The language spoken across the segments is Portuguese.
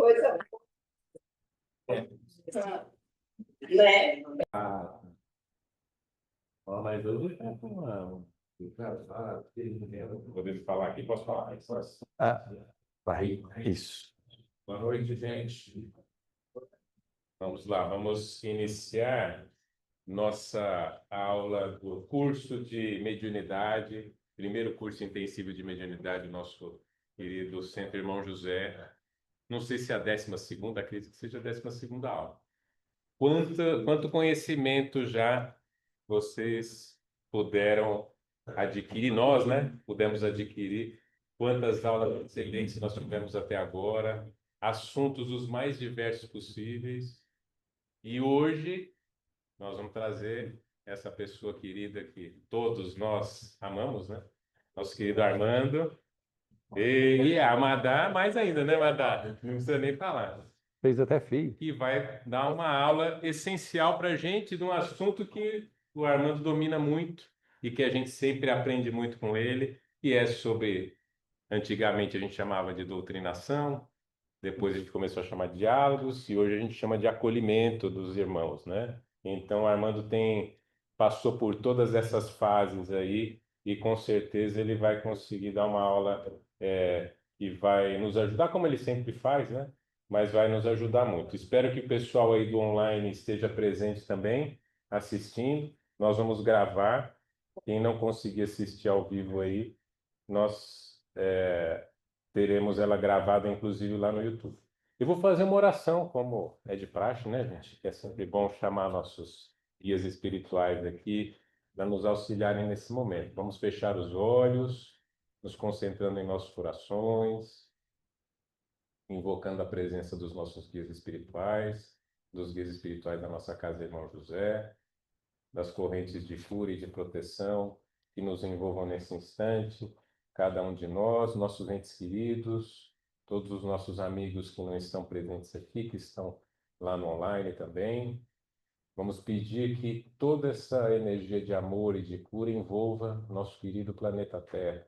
Coisa É. né? Mas hoje podemos falar aqui? Posso falar? Vai, isso. Boa noite, gente. Vamos lá, vamos iniciar nossa aula do curso de mediunidade, primeiro curso intensivo de mediunidade do nosso querido Centro Irmão José. Não sei se é a 12ª, acredito que seja a 12ª aula. Quanto conhecimento já vocês puderam adquirir, nós, né? Pudemos adquirir, quantas aulas excelentes nós tivemos até agora, assuntos os mais diversos possíveis. E hoje nós vamos trazer essa pessoa querida que todos nós amamos, né? Nosso querido Armando. E a Madá, mais ainda, né, Madá? Não precisa nem falar. Fez até feio. Que vai dar uma aula essencial para a gente de um assunto que o Armando domina muito e que a gente sempre aprende muito com ele, e é sobre, antigamente a gente chamava de doutrinação, depois a gente começou a chamar de diálogos, e hoje a gente chama de acolhimento dos irmãos, né? Então o Armando passou por todas essas fases aí, e com certeza ele vai conseguir dar uma aula que vai nos ajudar, como ele sempre faz, né? Mas vai nos ajudar muito. Espero que o pessoal aí do online esteja presente também, assistindo. Nós vamos gravar. Quem não conseguir assistir ao vivo aí, nós teremos ela gravada, inclusive, lá no YouTube. Eu vou fazer uma oração, como é de praxe, né, gente? Que é sempre bom chamar nossos guias espirituais aqui para nos auxiliarem nesse momento. Vamos fechar os olhos, nos concentrando em nossos corações, invocando a presença dos nossos guias espirituais, dos guias espirituais da nossa casa Irmão José, das correntes de cura e de proteção que nos envolvam nesse instante, cada um de nós, nossos entes queridos, todos os nossos amigos que não estão presentes aqui, que estão lá no online também. Vamos pedir que toda essa energia de amor e de cura envolva nosso querido planeta Terra,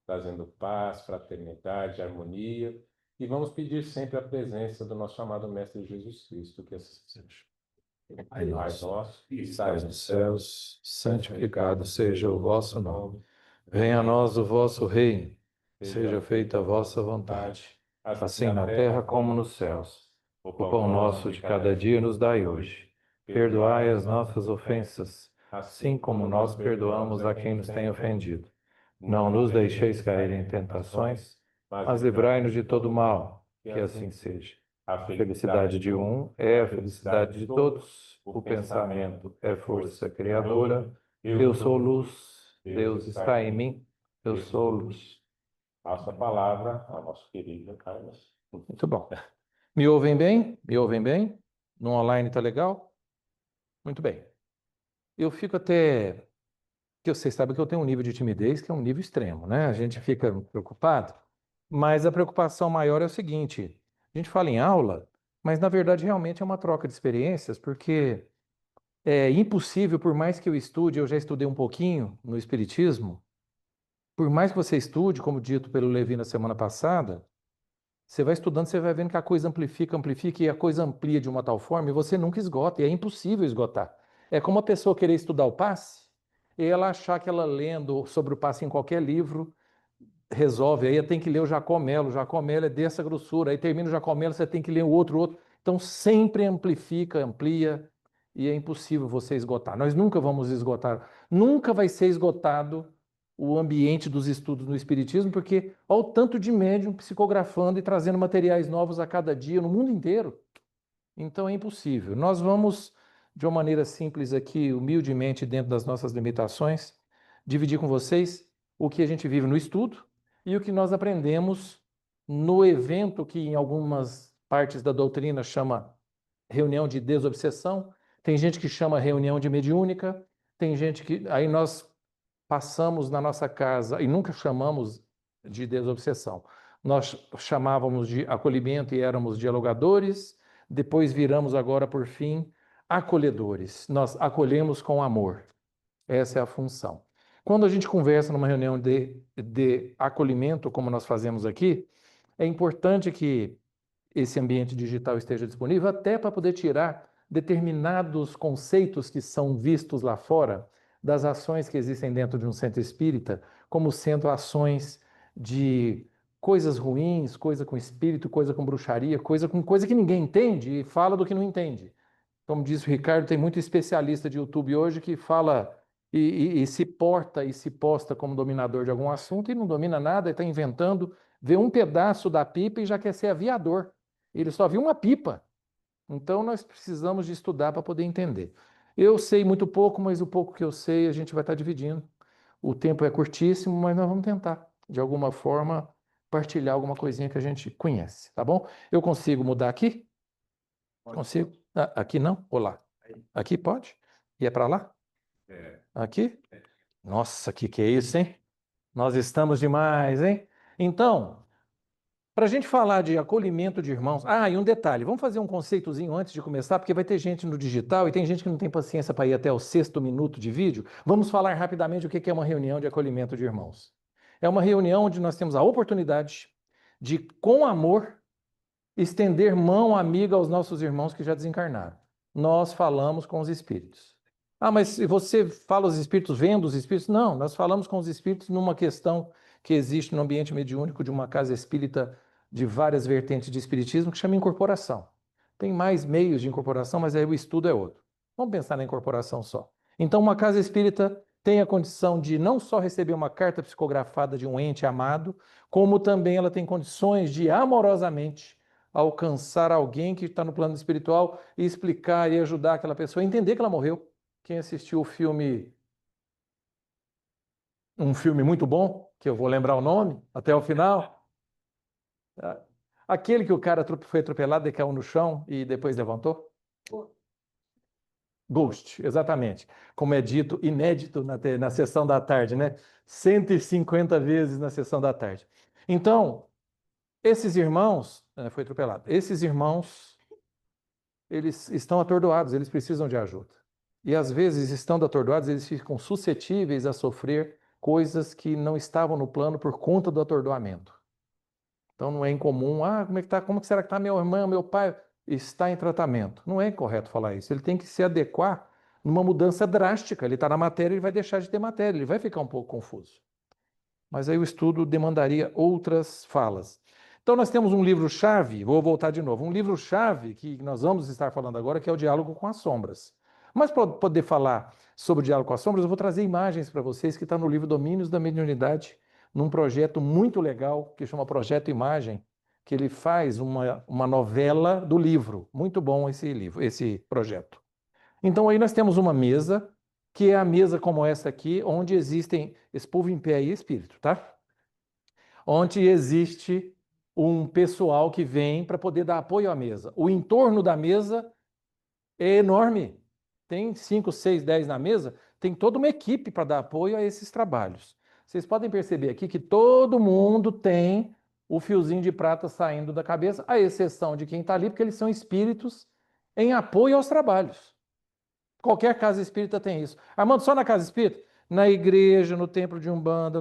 trazendo paz, fraternidade, harmonia. E vamos pedir sempre a presença do nosso amado Mestre Jesus Cristo, que assim seja. Pai nosso, que estais nos céus, santificado seja o vosso nome. Venha a nós o vosso reino. Seja feita a vossa vontade, assim na terra como nos céus. O pão nosso de cada dia nos dai hoje. Perdoai as nossas ofensas, assim como nós perdoamos a quem nos tem ofendido. Não nos deixeis cair em tentações, mas livrai-nos de todo mal, que assim seja. A felicidade de um é a felicidade de todos. O pensamento é força criadora. Eu sou luz, Deus está em mim, eu sou luz. Passa a palavra ao nosso querido Carlos. Muito bom. Me ouvem bem? Me ouvem bem? No online tá legal? Muito bem. Eu fico até... que vocês sabem que eu tenho um nível de timidez que é um nível extremo, né? A gente fica preocupado, mas a preocupação maior é o seguinte: a gente fala em aula, mas na verdade realmente é uma troca de experiências, porque é impossível, por mais que eu estude, eu já estudei um pouquinho no Espiritismo, por mais que você estude, como dito pelo Levi na semana passada, você vai estudando, você vai vendo que a coisa amplifica, amplifica, e a coisa amplia de uma tal forma, e você nunca esgota, e é impossível esgotar. É como a pessoa querer estudar o passe, e ela achar que ela lendo sobre o passe em qualquer livro, resolve. Aí tem que ler o Jacomelo é dessa grossura, aí termina o Jacomelo, você tem que ler o outro. Então sempre amplifica, amplia, e é impossível você esgotar. Nós nunca vamos esgotar, nunca vai ser esgotado o ambiente dos estudos no Espiritismo, porque olha o tanto de médium psicografando e trazendo materiais novos a cada dia no mundo inteiro. Então é impossível. Nós vamos, de uma maneira simples aqui, humildemente, dentro das nossas limitações, dividir com vocês o que a gente vive no estudo e o que nós aprendemos no evento que em algumas partes da doutrina chama reunião de desobsessão, tem gente que chama reunião de mediúnica, tem gente que... Aí nós passamos na nossa casa e nunca chamamos de desobsessão. Nós chamávamos de acolhimento e éramos dialogadores, depois viramos agora, por fim, acolhedores. Nós acolhemos com amor. Essa é a função. Quando a gente conversa numa reunião de acolhimento, como nós fazemos aqui, é importante que esse ambiente digital esteja disponível, até para poder tirar determinados conceitos que são vistos lá fora das ações que existem dentro de um centro espírita, como sendo ações de coisas ruins, coisa com espírito, coisa com bruxaria, coisa que ninguém entende e fala do que não entende. Como disse o Ricardo, tem muito especialista de YouTube hoje que fala e se porta e se posta como dominador de algum assunto e não domina nada, está inventando, vê um pedaço da pipa e já quer ser aviador. Ele só viu uma pipa. Então nós precisamos de estudar para poder entender. Eu sei muito pouco, mas o pouco que eu sei a gente vai estar dividindo. O tempo é curtíssimo, mas nós vamos tentar, de alguma forma, partilhar alguma coisinha que a gente conhece, tá bom? Eu consigo mudar aqui? Consigo? Ah, aqui não? Ou lá? Aqui pode? E é para lá? Aqui? Nossa, que é isso, hein? Nós estamos demais, hein? Então, para a gente falar de acolhimento de irmãos. Ah, e um detalhe, vamos fazer um conceitozinho antes de começar, porque vai ter gente no digital e tem gente que não tem paciência para ir até o 6º minuto de vídeo. Vamos falar rapidamente o que é uma reunião de acolhimento de irmãos. É uma reunião onde nós temos a oportunidade de, com amor, estender mão amiga aos nossos irmãos que já desencarnaram. Nós falamos com os espíritos. Ah, mas se você fala os espíritos, vendo os espíritos? Não, nós falamos com os espíritos numa questão que existe no ambiente mediúnico de uma casa espírita de várias vertentes de espiritismo que chama incorporação. Tem mais meios de incorporação, mas aí o estudo é outro. Vamos pensar na incorporação só. Então, uma casa espírita tem a condição de não só receber uma carta psicografada de um ente amado, como também ela tem condições de amorosamente alcançar alguém que está no plano espiritual e explicar e ajudar aquela pessoa a entender que ela morreu. Quem assistiu o filme, um filme muito bom, que eu vou lembrar o nome até o final, aquele que o cara foi atropelado e caiu no chão e depois levantou? Ghost, exatamente. Como é dito, inédito na sessão da tarde, né? 150 vezes na sessão da tarde. Então, esses irmãos, foi atropelado, esses irmãos, eles estão atordoados, eles precisam de ajuda. E às vezes, estando atordoados, eles ficam suscetíveis a sofrer coisas que não estavam no plano por conta do atordoamento. Então não é incomum, como que será que está meu irmão, meu pai? Está em tratamento. Não é correto falar isso. Ele tem que se adequar numa mudança drástica. Ele está na matéria, ele vai deixar de ter matéria, ele vai ficar um pouco confuso. Mas aí o estudo demandaria outras falas. Então nós temos um livro-chave, vou voltar de novo, um livro-chave que nós vamos estar falando agora, que é o Diálogo com as Sombras. Mas para poder falar sobre o Diálogo com as Sombras, eu vou trazer imagens para vocês que está no livro Domínios da Mediunidade, num projeto muito legal, que chama Projeto Imagem, que ele faz uma novela do livro. Muito bom esse livro, esse projeto. Então aí nós temos uma mesa, que é a mesa como essa aqui, onde existem, esse povo em pé aí é espírito, tá? Onde existe um pessoal que vem para poder dar apoio à mesa. O entorno da mesa é enorme. Tem 5, 6, 10 na mesa, tem toda uma equipe para dar apoio a esses trabalhos. Vocês podem perceber aqui que todo mundo tem o fiozinho de prata saindo da cabeça, à exceção de quem está ali, porque eles são espíritos em apoio aos trabalhos. Qualquer casa espírita tem isso. Armando, só na casa espírita? Na igreja, no templo de Umbanda,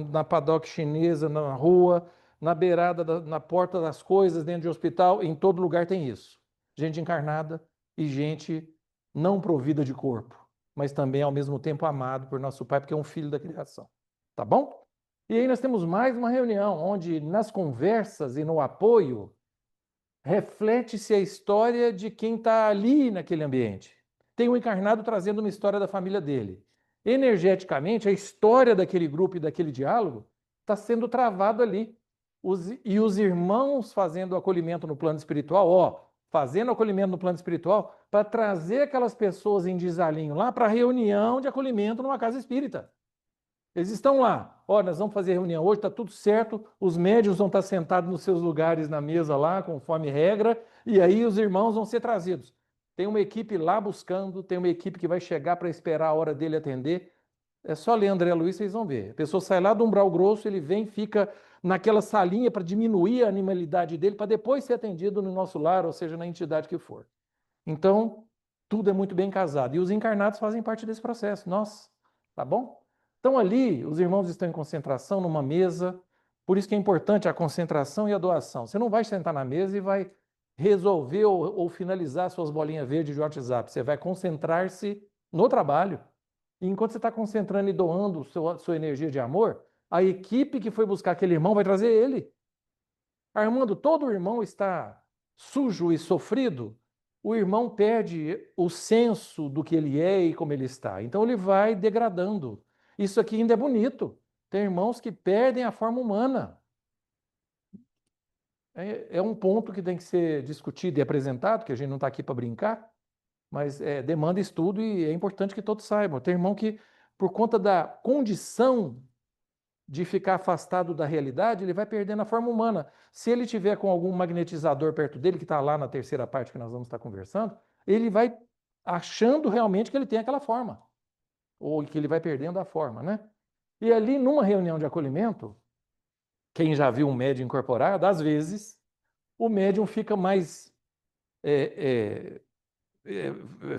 na padoca chinesa, na rua, na beirada, na porta das coisas, dentro de hospital, em todo lugar tem isso. Gente encarnada e gente não provida de corpo, mas também ao mesmo tempo amado por nosso Pai, porque é um filho da criação. Tá bom? E aí nós temos mais uma reunião, onde nas conversas e no apoio, reflete-se a história de quem está ali naquele ambiente. Tem um encarnado trazendo uma história da família dele. Energeticamente, a história daquele grupo e daquele diálogo está sendo travado ali. E os irmãos fazendo acolhimento no plano espiritual, fazendo acolhimento no plano espiritual para trazer aquelas pessoas em desalinho lá para a reunião de acolhimento numa casa espírita. Eles estão lá, nós vamos fazer reunião hoje, está tudo certo, os médiuns vão estar sentados nos seus lugares na mesa lá, conforme regra, e aí os irmãos vão ser trazidos. Tem uma equipe lá buscando, tem uma equipe que vai chegar para esperar a hora dele atender. É só ler André Luiz, vocês vão ver. A pessoa sai lá do umbral grosso, ele vem, fica naquela salinha para diminuir a animalidade dele, para depois ser atendido no nosso lar, ou seja, na entidade que for. Então, tudo é muito bem casado. E os encarnados fazem parte desse processo. Nossa, tá bom? Então ali, os irmãos estão em concentração numa mesa, por isso que é importante a concentração e a doação. Você não vai sentar na mesa e vai resolver ou finalizar suas bolinhas verdes de WhatsApp. Você vai concentrar-se no trabalho. E enquanto você está concentrando e doando sua energia de amor, a equipe que foi buscar aquele irmão vai trazer ele. Armando, todo irmão está sujo e sofrido, o irmão perde o senso do que ele é e como ele está. Então ele vai degradando. Isso aqui ainda é bonito. Tem irmãos que perdem a forma humana. É um ponto que tem que ser discutido e apresentado, que a gente não está aqui para brincar, mas demanda estudo e é importante que todos saibam. Tem irmão que, por conta da condição de ficar afastado da realidade, ele vai perdendo a forma humana. Se ele tiver com algum magnetizador perto dele, que está lá na terceira parte que nós vamos estar conversando, ele vai achando realmente que ele tem aquela forma, ou que ele vai perdendo a forma, né? E ali, numa reunião de acolhimento, quem já viu um médium incorporado, às vezes, o médium fica mais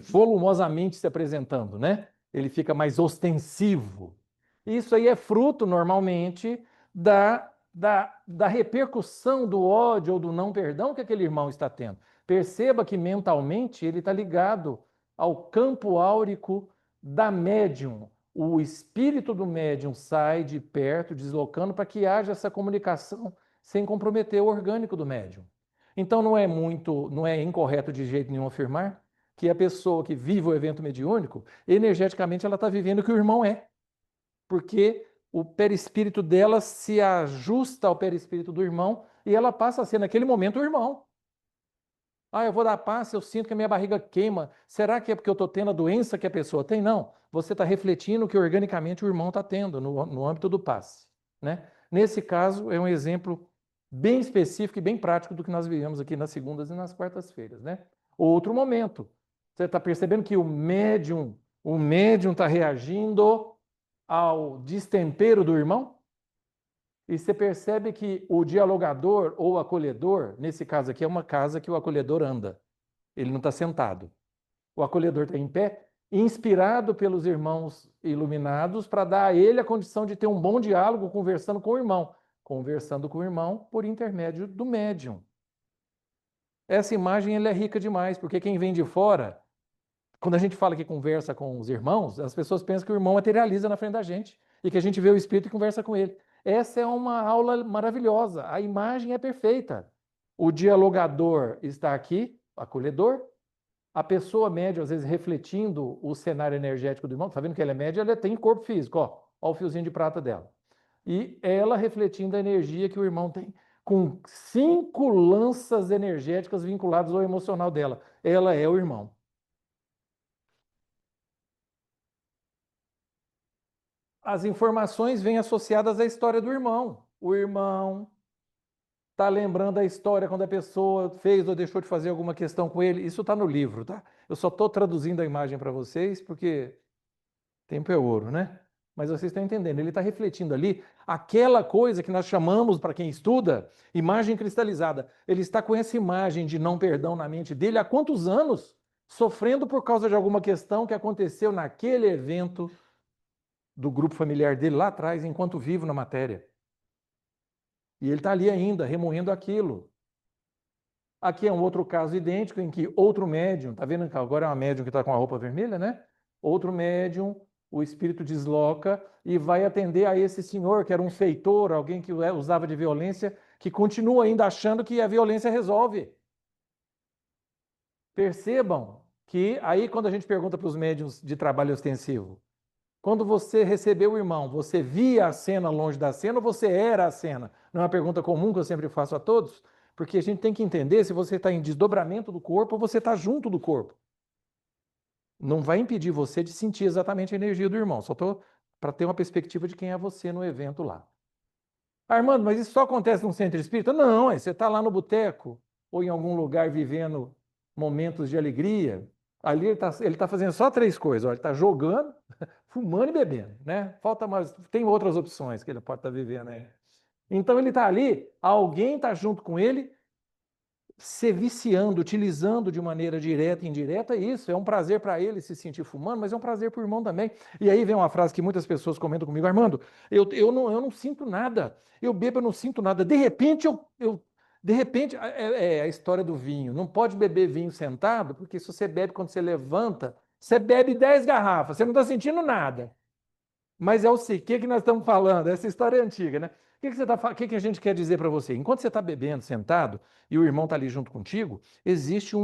volumosamente se apresentando, né? Ele fica mais ostensivo. Isso aí é fruto, normalmente, da repercussão do ódio ou do não perdão que aquele irmão está tendo. Perceba que mentalmente ele está ligado ao campo áurico da médium. O espírito do médium sai de perto, deslocando, para que haja essa comunicação sem comprometer o orgânico do médium. Então não é incorreto de jeito nenhum afirmar que a pessoa que vive o evento mediúnico, energeticamente ela está vivendo o que o irmão é. Porque o perispírito dela se ajusta ao perispírito do irmão e ela passa a ser, naquele momento, o irmão. Ah, eu vou dar passe, eu sinto que a minha barriga queima. Será que é porque eu estou tendo a doença que a pessoa tem? Não. Você está refletindo o que organicamente o irmão está tendo no âmbito do passe. Né? Nesse caso, é um exemplo bem específico e bem prático do que nós vivemos aqui nas segundas e nas quartas-feiras. Né? Outro momento. Você está percebendo que o médium está reagindo ao destempero do irmão? E você percebe que o dialogador ou o acolhedor, nesse caso aqui é uma casa que o acolhedor anda. Ele não está sentado. O acolhedor está em pé, inspirado pelos irmãos iluminados para dar a ele a condição de ter um bom diálogo conversando com o irmão. Conversando com o irmão por intermédio do médium. Essa imagem ela é rica demais, porque quem vem de fora, quando a gente fala que conversa com os irmãos, as pessoas pensam que o irmão materializa na frente da gente e que a gente vê o espírito e conversa com ele. Essa é uma aula maravilhosa. A imagem é perfeita. O dialogador está aqui, acolhedor. A pessoa média, às vezes, refletindo o cenário energético do irmão. Está vendo que ela é média? Ela tem corpo físico. Ó o fiozinho de prata dela. E ela refletindo a energia que o irmão tem, com 5 lanças energéticas vinculadas ao emocional dela. Ela é o irmão. As informações vêm associadas à história do irmão. O irmão está lembrando a história quando a pessoa fez ou deixou de fazer alguma questão com ele. Isso está no livro, tá? Eu só estou traduzindo a imagem para vocês porque tempo é ouro, né? Mas vocês estão entendendo. Ele está refletindo ali aquela coisa que nós chamamos, para quem estuda, imagem cristalizada. Ele está com essa imagem de não perdão na mente dele há quantos anos? Sofrendo por causa de alguma questão que aconteceu naquele evento do grupo familiar dele lá atrás, enquanto vivo na matéria. E ele está ali ainda, remoendo aquilo. Aqui é um outro caso idêntico em que outro médium, tá vendo que agora é uma médium que está com a roupa vermelha, né? Outro médium, o espírito desloca e vai atender a esse senhor, que era um feitor, alguém que usava de violência, que continua ainda achando que a violência resolve. Percebam que aí quando a gente pergunta para os médiums de trabalho ostensivo, quando você recebeu o irmão, você via a cena longe da cena ou você era a cena? Não é uma pergunta comum que eu sempre faço a todos, porque a gente tem que entender se você está em desdobramento do corpo ou você está junto do corpo. Não vai impedir você de sentir exatamente a energia do irmão, só estou para ter uma perspectiva de quem é você no evento lá. Armando, mas isso só acontece num centro espírita? Não, você está lá no boteco ou em algum lugar vivendo momentos de alegria. Ali ele tá fazendo só 3 coisas. Ó, ele está jogando, fumando e bebendo, né? Falta mais, tem outras opções que ele pode estar vivendo, né? Então ele está ali, alguém está junto com ele, se viciando, utilizando de maneira direta e indireta, isso é um prazer para ele se sentir fumando, mas é um prazer para o irmão também. E aí vem uma frase que muitas pessoas comentam comigo: Armando, eu não sinto nada, eu bebo, eu não sinto nada, de repente De repente, é a história do vinho. Não pode beber vinho sentado, porque se você bebe quando você levanta, você bebe 10 garrafas, você não está sentindo nada. Mas é o que nós estamos falando? Essa história é antiga, né? O que a gente quer dizer para você? Enquanto você está bebendo sentado e o irmão está ali junto contigo, existe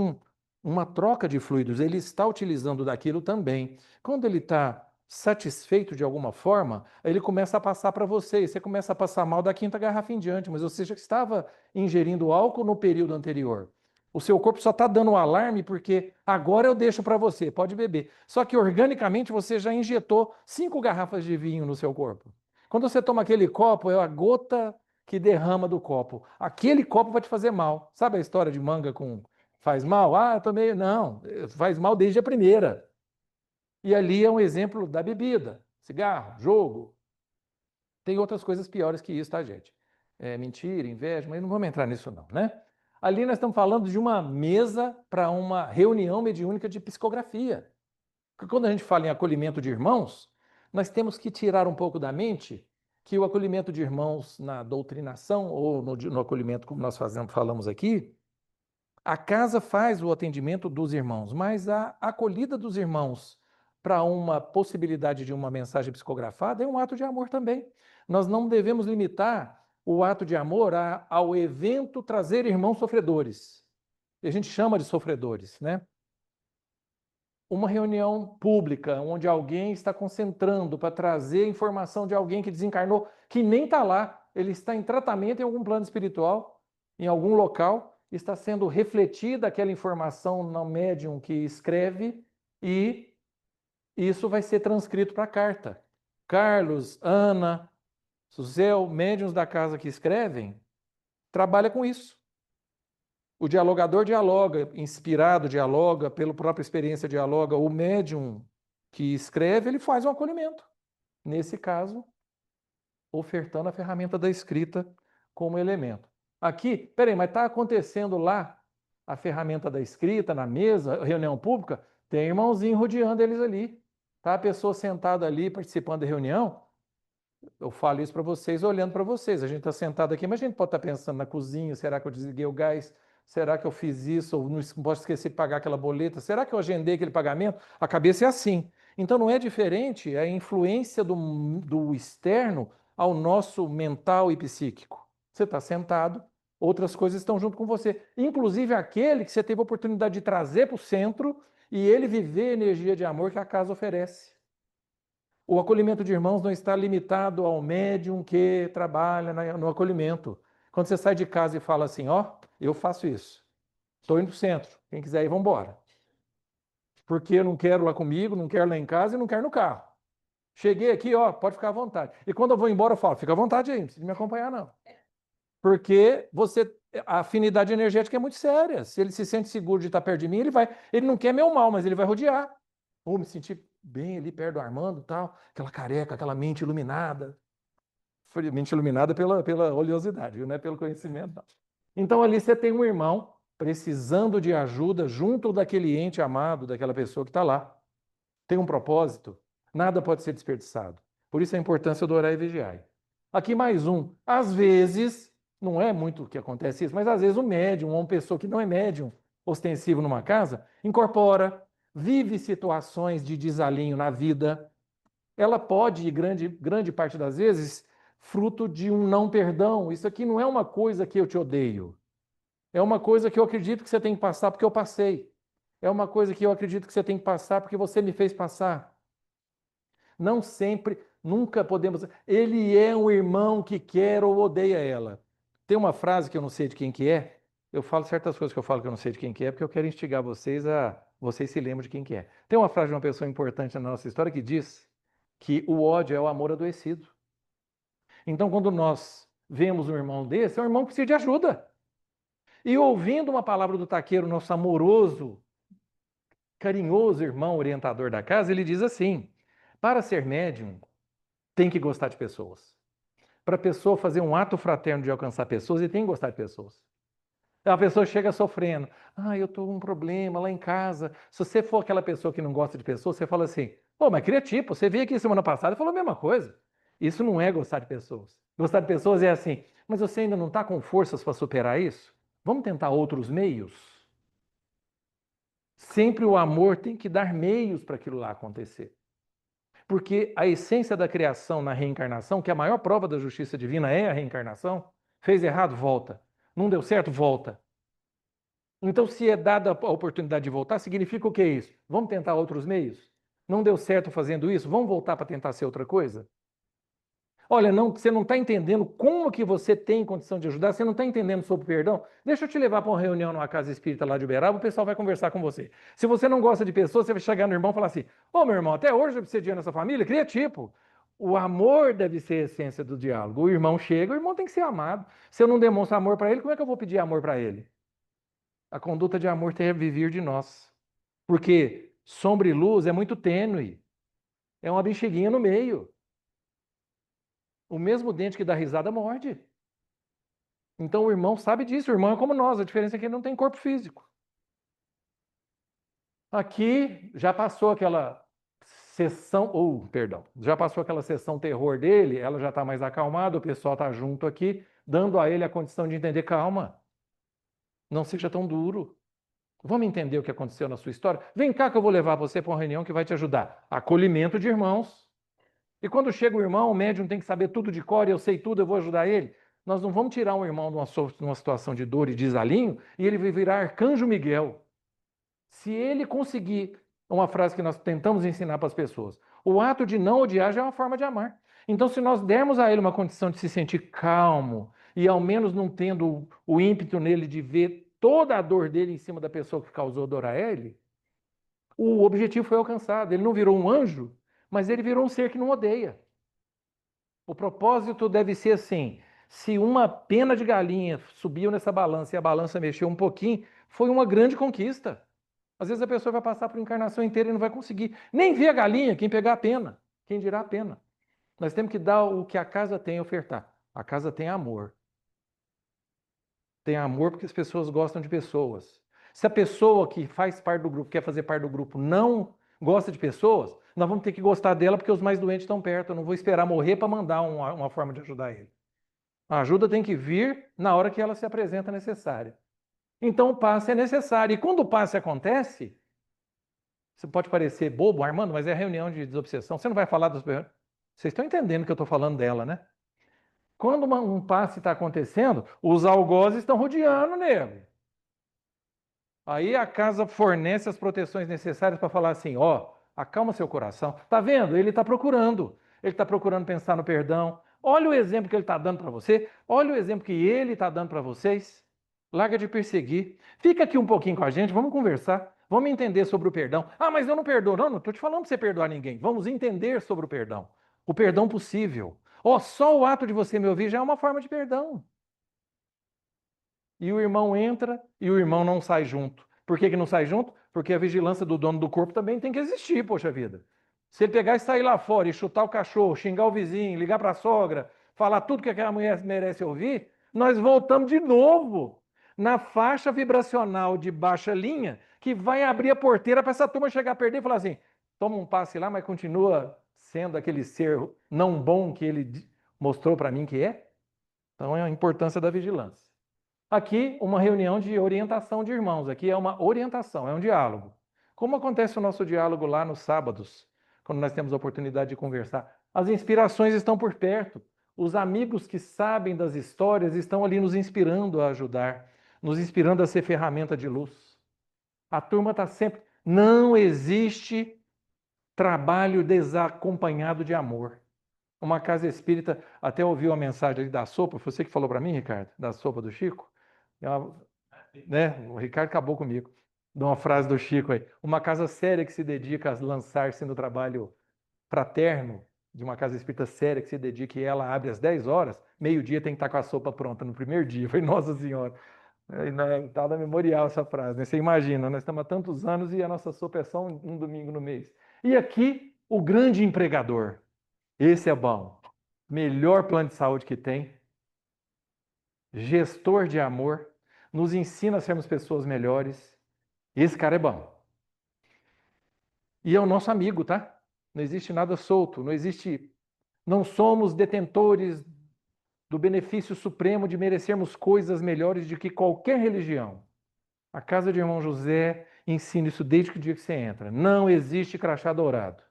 uma troca de fluidos. Ele está utilizando daquilo também. Quando ele está satisfeito de alguma forma, ele começa a passar para você. E você começa a passar mal da quinta garrafa em diante. Mas você já estava ingerindo álcool no período anterior. O seu corpo só está dando um alarme porque agora eu deixo para você, pode beber. Só que organicamente você já injetou 5 garrafas de vinho no seu corpo. Quando você toma aquele copo, é a gota que derrama do copo. Aquele copo vai te fazer mal. Sabe a história de manga com faz mal? Ah, eu tomei. Não, faz mal desde a primeira. E ali é um exemplo da bebida, cigarro, jogo. Tem outras coisas piores que isso, tá, gente? Mentira, inveja, mas não vamos entrar nisso não, né? Ali nós estamos falando de uma mesa para uma reunião mediúnica de psicografia. Porque quando a gente fala em acolhimento de irmãos, nós temos que tirar um pouco da mente que o acolhimento de irmãos na doutrinação ou no acolhimento, como nós falamos aqui, a casa faz o atendimento dos irmãos, mas a acolhida dos irmãos para uma possibilidade de uma mensagem psicografada é um ato de amor também. Nós não devemos limitar o ato de amor ao evento trazer irmãos sofredores. E a gente chama de sofredores, né? Uma reunião pública onde alguém está concentrando para trazer informação de alguém que desencarnou, que nem está lá, ele está em tratamento em algum plano espiritual, em algum local, está sendo refletida aquela informação no médium que escreve e isso vai ser transcrito para a carta. Carlos, Ana, Suzel, médiuns da casa que escrevem, trabalha com isso. O dialogador dialoga, inspirado dialoga, pela própria experiência dialoga. O médium que escreve, ele faz um acolhimento. Nesse caso, ofertando a ferramenta da escrita como elemento. Aqui, peraí, mas está acontecendo lá a ferramenta da escrita, na mesa, reunião pública, tem irmãozinho rodeando eles ali. Tá a pessoa sentada ali, participando da reunião, eu falo isso para vocês, olhando para vocês. A gente está sentado aqui, mas a gente pode estar pensando na cozinha, será que eu desliguei o gás? Será que eu fiz isso? Ou não posso esquecer de pagar aquela boleta? Será que eu agendei aquele pagamento? A cabeça é assim. Então não é diferente a influência do externo ao nosso mental e psíquico. Você está sentado, outras coisas estão junto com você. Inclusive aquele que você teve a oportunidade de trazer para o centro e ele viver a energia de amor que a casa oferece. O acolhimento de irmãos não está limitado ao médium que trabalha no acolhimento. Quando você sai de casa e fala assim, ó, eu faço isso, estou indo para o centro, quem quiser ir, vamos embora. Porque eu não quero lá comigo, não quero lá em casa e não quero no carro. Cheguei aqui, ó, pode ficar à vontade. E quando eu vou embora, eu falo, fica à vontade aí, não precisa me acompanhar, não. Porque a afinidade energética é muito séria. Se ele se sente seguro de estar perto de mim, ele não quer meu mal, mas ele vai rodear. Ou me sentir bem ali perto do Armando, tal, aquela careca, aquela mente iluminada. Foi mente iluminada pela oleosidade, viu? Não é pelo conhecimento, não. Então ali você tem um irmão precisando de ajuda junto daquele ente amado, daquela pessoa que está lá. Tem um propósito, nada pode ser desperdiçado. Por isso a importância do orar e vigiar. Aqui mais um. Às vezes, não é muito o que acontece isso, mas às vezes um médium ou uma pessoa que não é médium ostensivo numa casa, incorpora, vive situações de desalinho na vida. Ela pode, grande parte das vezes, fruto de um não perdão. Isso aqui não é uma coisa que eu te odeio. É uma coisa que eu acredito que você tem que passar porque eu passei. É uma coisa que eu acredito que você tem que passar porque você me fez passar. Não sempre, nunca podemos. Ele é um irmão que quer ou odeia ela. Tem uma frase que eu não sei de quem que é. Eu falo certas coisas que eu falo que eu não sei de quem que é, porque eu quero instigar vocês a vocês se lembram de quem que é. Tem uma frase de uma pessoa importante na nossa história que diz que o ódio é o amor adoecido. Então, quando nós vemos um irmão desse, é um irmão que precisa de ajuda. E ouvindo uma palavra do taqueiro, nosso amoroso, carinhoso irmão orientador da casa, ele diz assim: para ser médium, tem que gostar de pessoas. Para a pessoa fazer um ato fraterno de alcançar pessoas, ele tem que gostar de pessoas. A pessoa chega sofrendo. Eu estou com um problema lá em casa. Se você for aquela pessoa que não gosta de pessoas, você fala assim, mas cria tipo, você veio aqui semana passada e falou a mesma coisa. Isso não é gostar de pessoas. Gostar de pessoas é assim, mas você ainda não está com forças para superar isso? Vamos tentar outros meios? Sempre o amor tem que dar meios para aquilo lá acontecer. Porque a essência da criação na reencarnação, que a maior prova da justiça divina é a reencarnação, fez errado, volta. Não deu certo, volta. Então, se é dada a oportunidade de voltar, significa o que é isso? Vamos tentar outros meios? Não deu certo fazendo isso? Vamos voltar para tentar ser outra coisa? Olha, não, você não está entendendo como que você tem condição de ajudar, você não está entendendo sobre perdão? Deixa eu te levar para uma reunião numa casa espírita lá de Uberaba, o pessoal vai conversar com você. Se você não gosta de pessoas, você vai chegar no irmão e falar assim, ô meu irmão, até hoje eu obsedia nessa família, cria tipo. O amor deve ser a essência do diálogo. O irmão chega, o irmão tem que ser amado. Se eu não demonstro amor para ele, como é que eu vou pedir amor para ele? A conduta de amor deve vir de nós. Porque sombra e luz é muito tênue. É uma bexiguinha no meio. O mesmo dente que dá risada morde. Então o irmão sabe disso, o irmão é como nós, a diferença é que ele não tem corpo físico. Aqui já passou aquela sessão, perdão, já passou aquela sessão terror dele, ela já está mais acalmada, o pessoal está junto aqui, dando a ele a condição de entender, calma, não seja tão duro. Vamos entender o que aconteceu na sua história? Vem cá que eu vou levar você para uma reunião que vai te ajudar. Acolhimento de irmãos. E quando chega o irmão, o médium tem que saber tudo de cor, e eu sei tudo, eu vou ajudar ele. Nós não vamos tirar um irmão de uma situação de dor e desalinho e ele vai virar arcanjo Miguel. Se ele conseguir, uma frase que nós tentamos ensinar para as pessoas, o ato de não odiar já é uma forma de amar. Então, se nós dermos a ele uma condição de se sentir calmo e ao menos não tendo o ímpeto nele de ver toda a dor dele em cima da pessoa que causou dor a ele, o objetivo foi alcançado. Ele não virou um anjo, mas ele virou um ser que não odeia. O propósito deve ser assim: se uma pena de galinha subiu nessa balança e a balança mexeu um pouquinho, foi uma grande conquista. Às vezes a pessoa vai passar por encarnação inteira e não vai conseguir nem ver a galinha, quem pegar a pena, quem dirá a pena. Nós temos que dar o que a casa tem a ofertar. A casa tem amor. Tem amor porque as pessoas gostam de pessoas. Se a pessoa que faz parte do grupo, quer fazer parte do grupo, não gosta de pessoas, nós vamos ter que gostar dela porque os mais doentes estão perto. Eu não vou esperar morrer para mandar uma forma de ajudar ele. A ajuda tem que vir na hora que ela se apresenta necessária. Então o passe é necessário. E quando o passe acontece, você pode parecer bobo, Armando, mas é reunião de desobsessão. Você não vai falar dos... Vocês estão entendendo que eu estou falando dela, né? Quando um passe está acontecendo, os algozes estão rodeando nele. Aí a casa fornece as proteções necessárias para falar assim, ó, acalma seu coração. Tá vendo? Ele está procurando. Ele está procurando pensar no perdão. Olha o exemplo que ele está dando para você. Olha o exemplo que ele está dando para vocês. Larga de perseguir. Fica aqui um pouquinho com a gente, vamos conversar. Vamos entender sobre o perdão. Ah, mas eu não perdoo. Não, não estou te falando para você perdoar ninguém. Vamos entender sobre o perdão. O perdão possível. Ó, só o ato de você me ouvir já é uma forma de perdão. E o irmão entra e o irmão não sai junto. Por que não sai junto? Porque a vigilância do dono do corpo também tem que existir, poxa vida. Se ele pegar e sair lá fora e chutar o cachorro, xingar o vizinho, ligar para a sogra, falar tudo que aquela mulher merece ouvir, nós voltamos de novo na faixa vibracional de baixa linha que vai abrir a porteira para essa turma chegar a perder e falar assim, toma um passe lá, mas continua sendo aquele ser não bom que ele mostrou para mim que é. Então é a importância da vigilância. Aqui, uma reunião de orientação de irmãos. Aqui é uma orientação, é um diálogo. Como acontece o nosso diálogo lá nos sábados, quando nós temos a oportunidade de conversar? As inspirações estão por perto. Os amigos que sabem das histórias estão ali nos inspirando a ajudar, nos inspirando a ser ferramenta de luz. A turma está sempre... Não existe trabalho desacompanhado de amor. Uma casa espírita, até ouviu a mensagem ali da sopa, foi você que falou para mim, Ricardo, da sopa do Chico? Né? O Ricardo acabou comigo. De uma frase do Chico aí. Uma casa séria que se dedica a lançar-se no trabalho fraterno, de uma casa espírita séria que se dedica e ela abre às 10 horas, meio-dia tem que estar com a sopa pronta no primeiro dia. Foi Nossa Senhora. Está da memorial essa frase. Né? Você imagina, nós estamos há tantos anos e a nossa sopa é só um domingo no mês. E aqui, o grande empregador. Esse é bom. Melhor plano de saúde que tem. Gestor de amor. Nos ensina a sermos pessoas melhores. Esse cara é bom. E é o nosso amigo, tá? Não existe nada solto. Não existe... Não somos detentores do benefício supremo de merecermos coisas melhores do que qualquer religião. A casa de irmão José ensina isso desde que o dia que você entra. Não existe crachá dourado.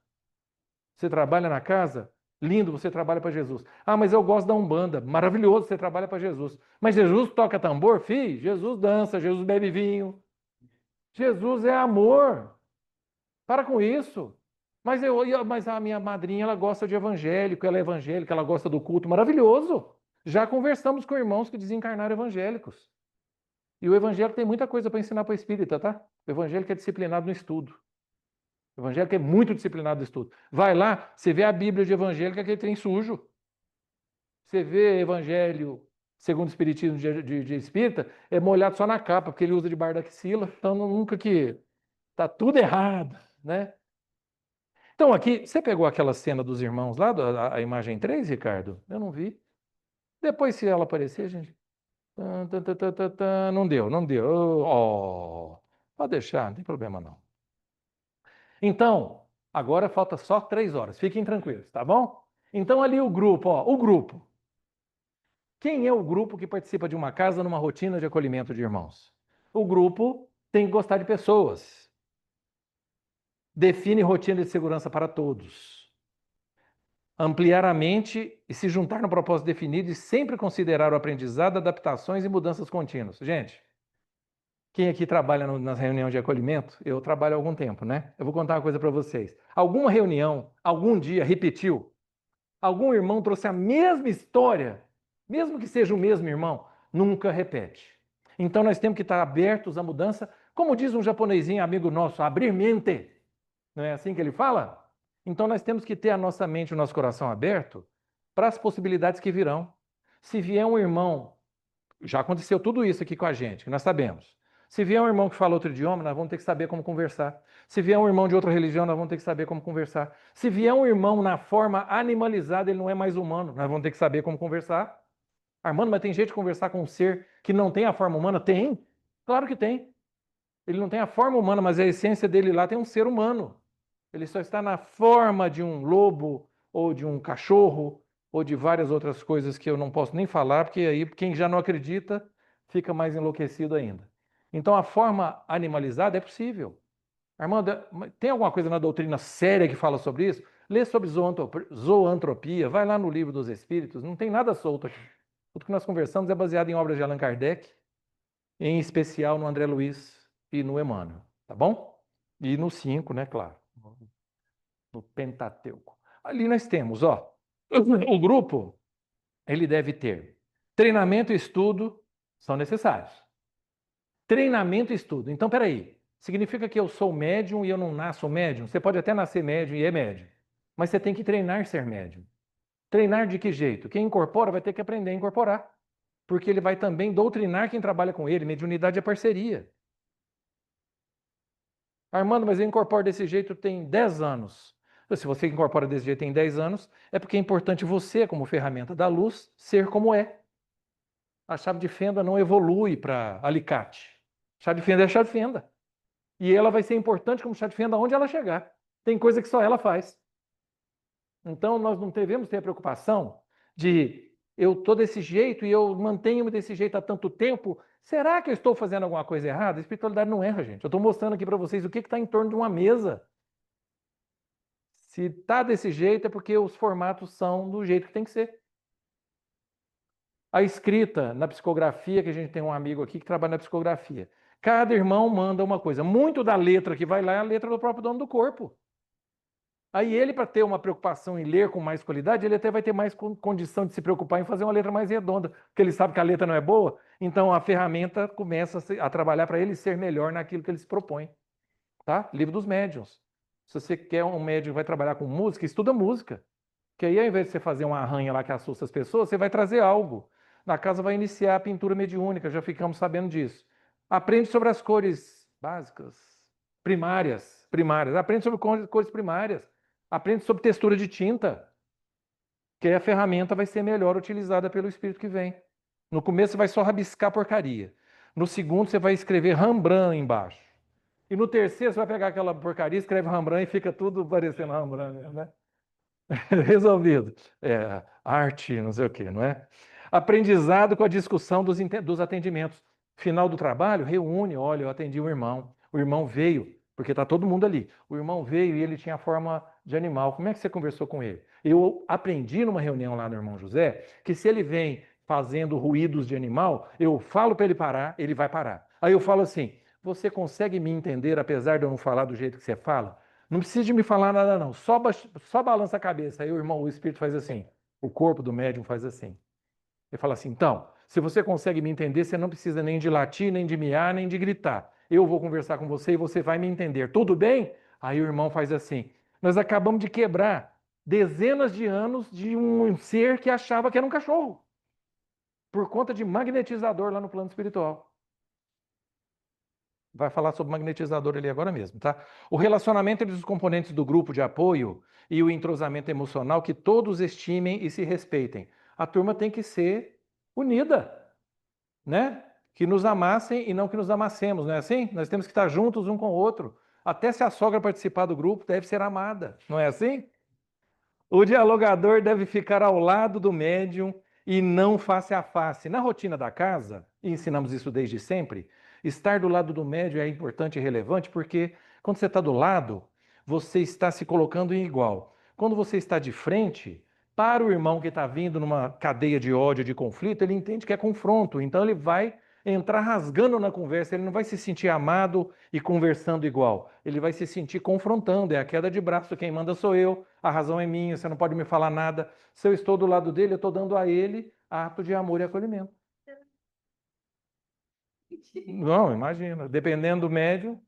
Você trabalha na casa? Lindo, você trabalha para Jesus. Ah, mas eu gosto da Umbanda. Maravilhoso, você trabalha para Jesus. Mas Jesus toca tambor? Filho, Jesus dança, Jesus bebe vinho. Jesus é amor. Para com isso. Mas a minha madrinha, ela gosta de evangélico, ela é evangélica, ela gosta do culto. Maravilhoso. Já conversamos com irmãos que desencarnaram evangélicos. E o evangélico tem muita coisa para ensinar para o espírita, tá? O evangélico é disciplinado no estudo. O evangélico é muito disciplinado no estudo. Vai lá, você vê a Bíblia de evangélico, aquele trem sujo. Você vê evangelho segundo o espiritismo de espírita, é molhado só na capa, porque ele usa de bardaxila. Então, nunca que... Tá tudo errado, né? Então, aqui, você pegou aquela cena dos irmãos lá, a imagem 3, Ricardo? Eu não vi. Depois, se ela aparecer, gente... Não deu, não deu. Oh, pode deixar, não tem problema não. Então, agora falta só 3 horas. Fiquem tranquilos, tá bom? Então, ali o grupo, ó, o grupo. Quem é o grupo que participa de uma casa numa rotina de acolhimento de irmãos? O grupo tem que gostar de pessoas. Define rotina de segurança para todos. Ampliar a mente e se juntar no propósito definido e sempre considerar o aprendizado, adaptações e mudanças contínuas. Gente, quem aqui trabalha nas reuniões de acolhimento? Eu trabalho há algum tempo, né? Eu vou contar uma coisa para vocês. Alguma reunião, algum dia, repetiu? Algum irmão trouxe a mesma história, mesmo que seja o mesmo irmão, nunca repete. Então nós temos que estar abertos à mudança, como diz um japonesinho amigo nosso, abrir mente. Não é assim que ele fala? Então nós temos que ter a nossa mente e o nosso coração aberto para as possibilidades que virão. Se vier um irmão, já aconteceu tudo isso aqui com a gente, que nós sabemos. Se vier um irmão que fala outro idioma, nós vamos ter que saber como conversar. Se vier um irmão de outra religião, nós vamos ter que saber como conversar. Se vier um irmão na forma animalizada, ele não é mais humano, nós vamos ter que saber como conversar. Armando, mas tem jeito de conversar com um ser que não tem a forma humana? Tem, claro que tem. Ele não tem a forma humana, mas a essência dele lá tem um ser humano. Ele só está na forma de um lobo, ou de um cachorro, ou de várias outras coisas que eu não posso nem falar, porque aí quem já não acredita fica mais enlouquecido ainda. Então a forma animalizada é possível. Armando, tem alguma coisa na doutrina séria que fala sobre isso? Lê sobre zoantropia, vai lá no Livro dos Espíritos, não tem nada solto aqui. Tudo que nós conversamos é baseado em obras de Allan Kardec, em especial no André Luiz e no Emmanuel, tá bom? E no 5, né, claro, no Pentateuco. Ali nós temos, ó, o grupo, ele deve ter treinamento e estudo, são necessários. Treinamento e estudo. Então, peraí, significa que eu sou médium e eu não nasço médium? Você pode até nascer médium e é médium, mas você tem que treinar ser médium. Treinar de que jeito? Quem incorpora vai ter que aprender a incorporar, porque ele vai também doutrinar quem trabalha com ele. Mediunidade é parceria. Armando, mas eu incorporo desse jeito tem 10 anos. Se você incorpora desse jeito tem 10 anos, é porque é importante você, como ferramenta da luz, ser como é. A chave de fenda não evolui para alicate. Chave de fenda é chave de fenda. E ela vai ser importante como chave de fenda onde ela chegar. Tem coisa que só ela faz. Então, nós não devemos ter a preocupação de eu estou desse jeito e eu mantenho-me desse jeito há tanto tempo. Será que eu estou fazendo alguma coisa errada? A espiritualidade não erra, gente. Eu estou mostrando aqui para vocês o que está em torno de uma mesa. Se está desse jeito é porque os formatos são do jeito que tem que ser. A escrita na psicografia, que a gente tem um amigo aqui que trabalha na psicografia. Cada irmão manda uma coisa. Muito da letra que vai lá é a letra do próprio dono do corpo. Aí ele, para ter uma preocupação em ler com mais qualidade, ele até vai ter mais condição de se preocupar em fazer uma letra mais redonda, porque ele sabe que a letra não é boa, então a ferramenta começa a trabalhar para ele ser melhor naquilo que ele se propõe. Tá? Livro dos médiuns. Se você quer um médium que vai trabalhar com música, estuda música. Que aí, ao invés de você fazer uma arranha lá que assusta as pessoas, você vai trazer algo. Na casa vai iniciar a pintura mediúnica, já ficamos sabendo disso. Aprende sobre as cores básicas, primárias. Aprende sobre cores primárias. Aprende sobre textura de tinta, que aí a ferramenta vai ser melhor utilizada pelo espírito que vem. No começo você vai só rabiscar porcaria. No segundo você vai escrever Rembrandt embaixo. E no terceiro você vai pegar aquela porcaria, escreve Rembrandt e fica tudo parecendo Rembrandt, né? Resolvido. Arte, não sei o quê, não é? Aprendizado com a discussão dos atendimentos. Final do trabalho, reúne, olha, eu atendi o irmão veio, porque está todo mundo ali. O irmão veio e ele tinha a forma de animal. Como é que você conversou com ele? Eu aprendi numa reunião lá no irmão José, que se ele vem fazendo ruídos de animal, eu falo para ele parar, ele vai parar. Aí eu falo assim, você consegue me entender apesar de eu não falar do jeito que você fala? Não precisa de me falar nada não, só balança a cabeça. Aí o irmão, o espírito faz assim, o corpo do médium faz assim. Ele fala assim, então, se você consegue me entender, você não precisa nem de latir, nem de miar, nem de gritar. Eu vou conversar com você e você vai me entender. Tudo bem? Aí o irmão faz assim. Nós acabamos de quebrar dezenas de anos de um ser que achava que era um cachorro. Por conta de magnetizador lá no plano espiritual. Vai falar sobre magnetizador ali agora mesmo, tá? O relacionamento entre os componentes do grupo de apoio e o entrosamento emocional que todos estimem e se respeitem. A turma tem que ser unida, né? Que nos amassem e não que nos amassemos, não é assim? Nós temos que estar juntos um com o outro. Até se a sogra participar do grupo, deve ser amada, não é assim? O dialogador deve ficar ao lado do médium e não face a face. Na rotina da casa, e ensinamos isso desde sempre, estar do lado do médium é importante e relevante porque quando você está do lado, você está se colocando em igual. Quando você está de frente, para o irmão que está vindo numa cadeia de ódio, de conflito, ele entende que é confronto, então ele vai entrar rasgando na conversa, ele não vai se sentir amado e conversando igual, ele vai se sentir confrontando, é a queda de braço, quem manda sou eu, a razão é minha, você não pode me falar nada. Se eu estou do lado dele, eu estou dando a ele ato de amor e acolhimento. Não, imagina, dependendo do médium,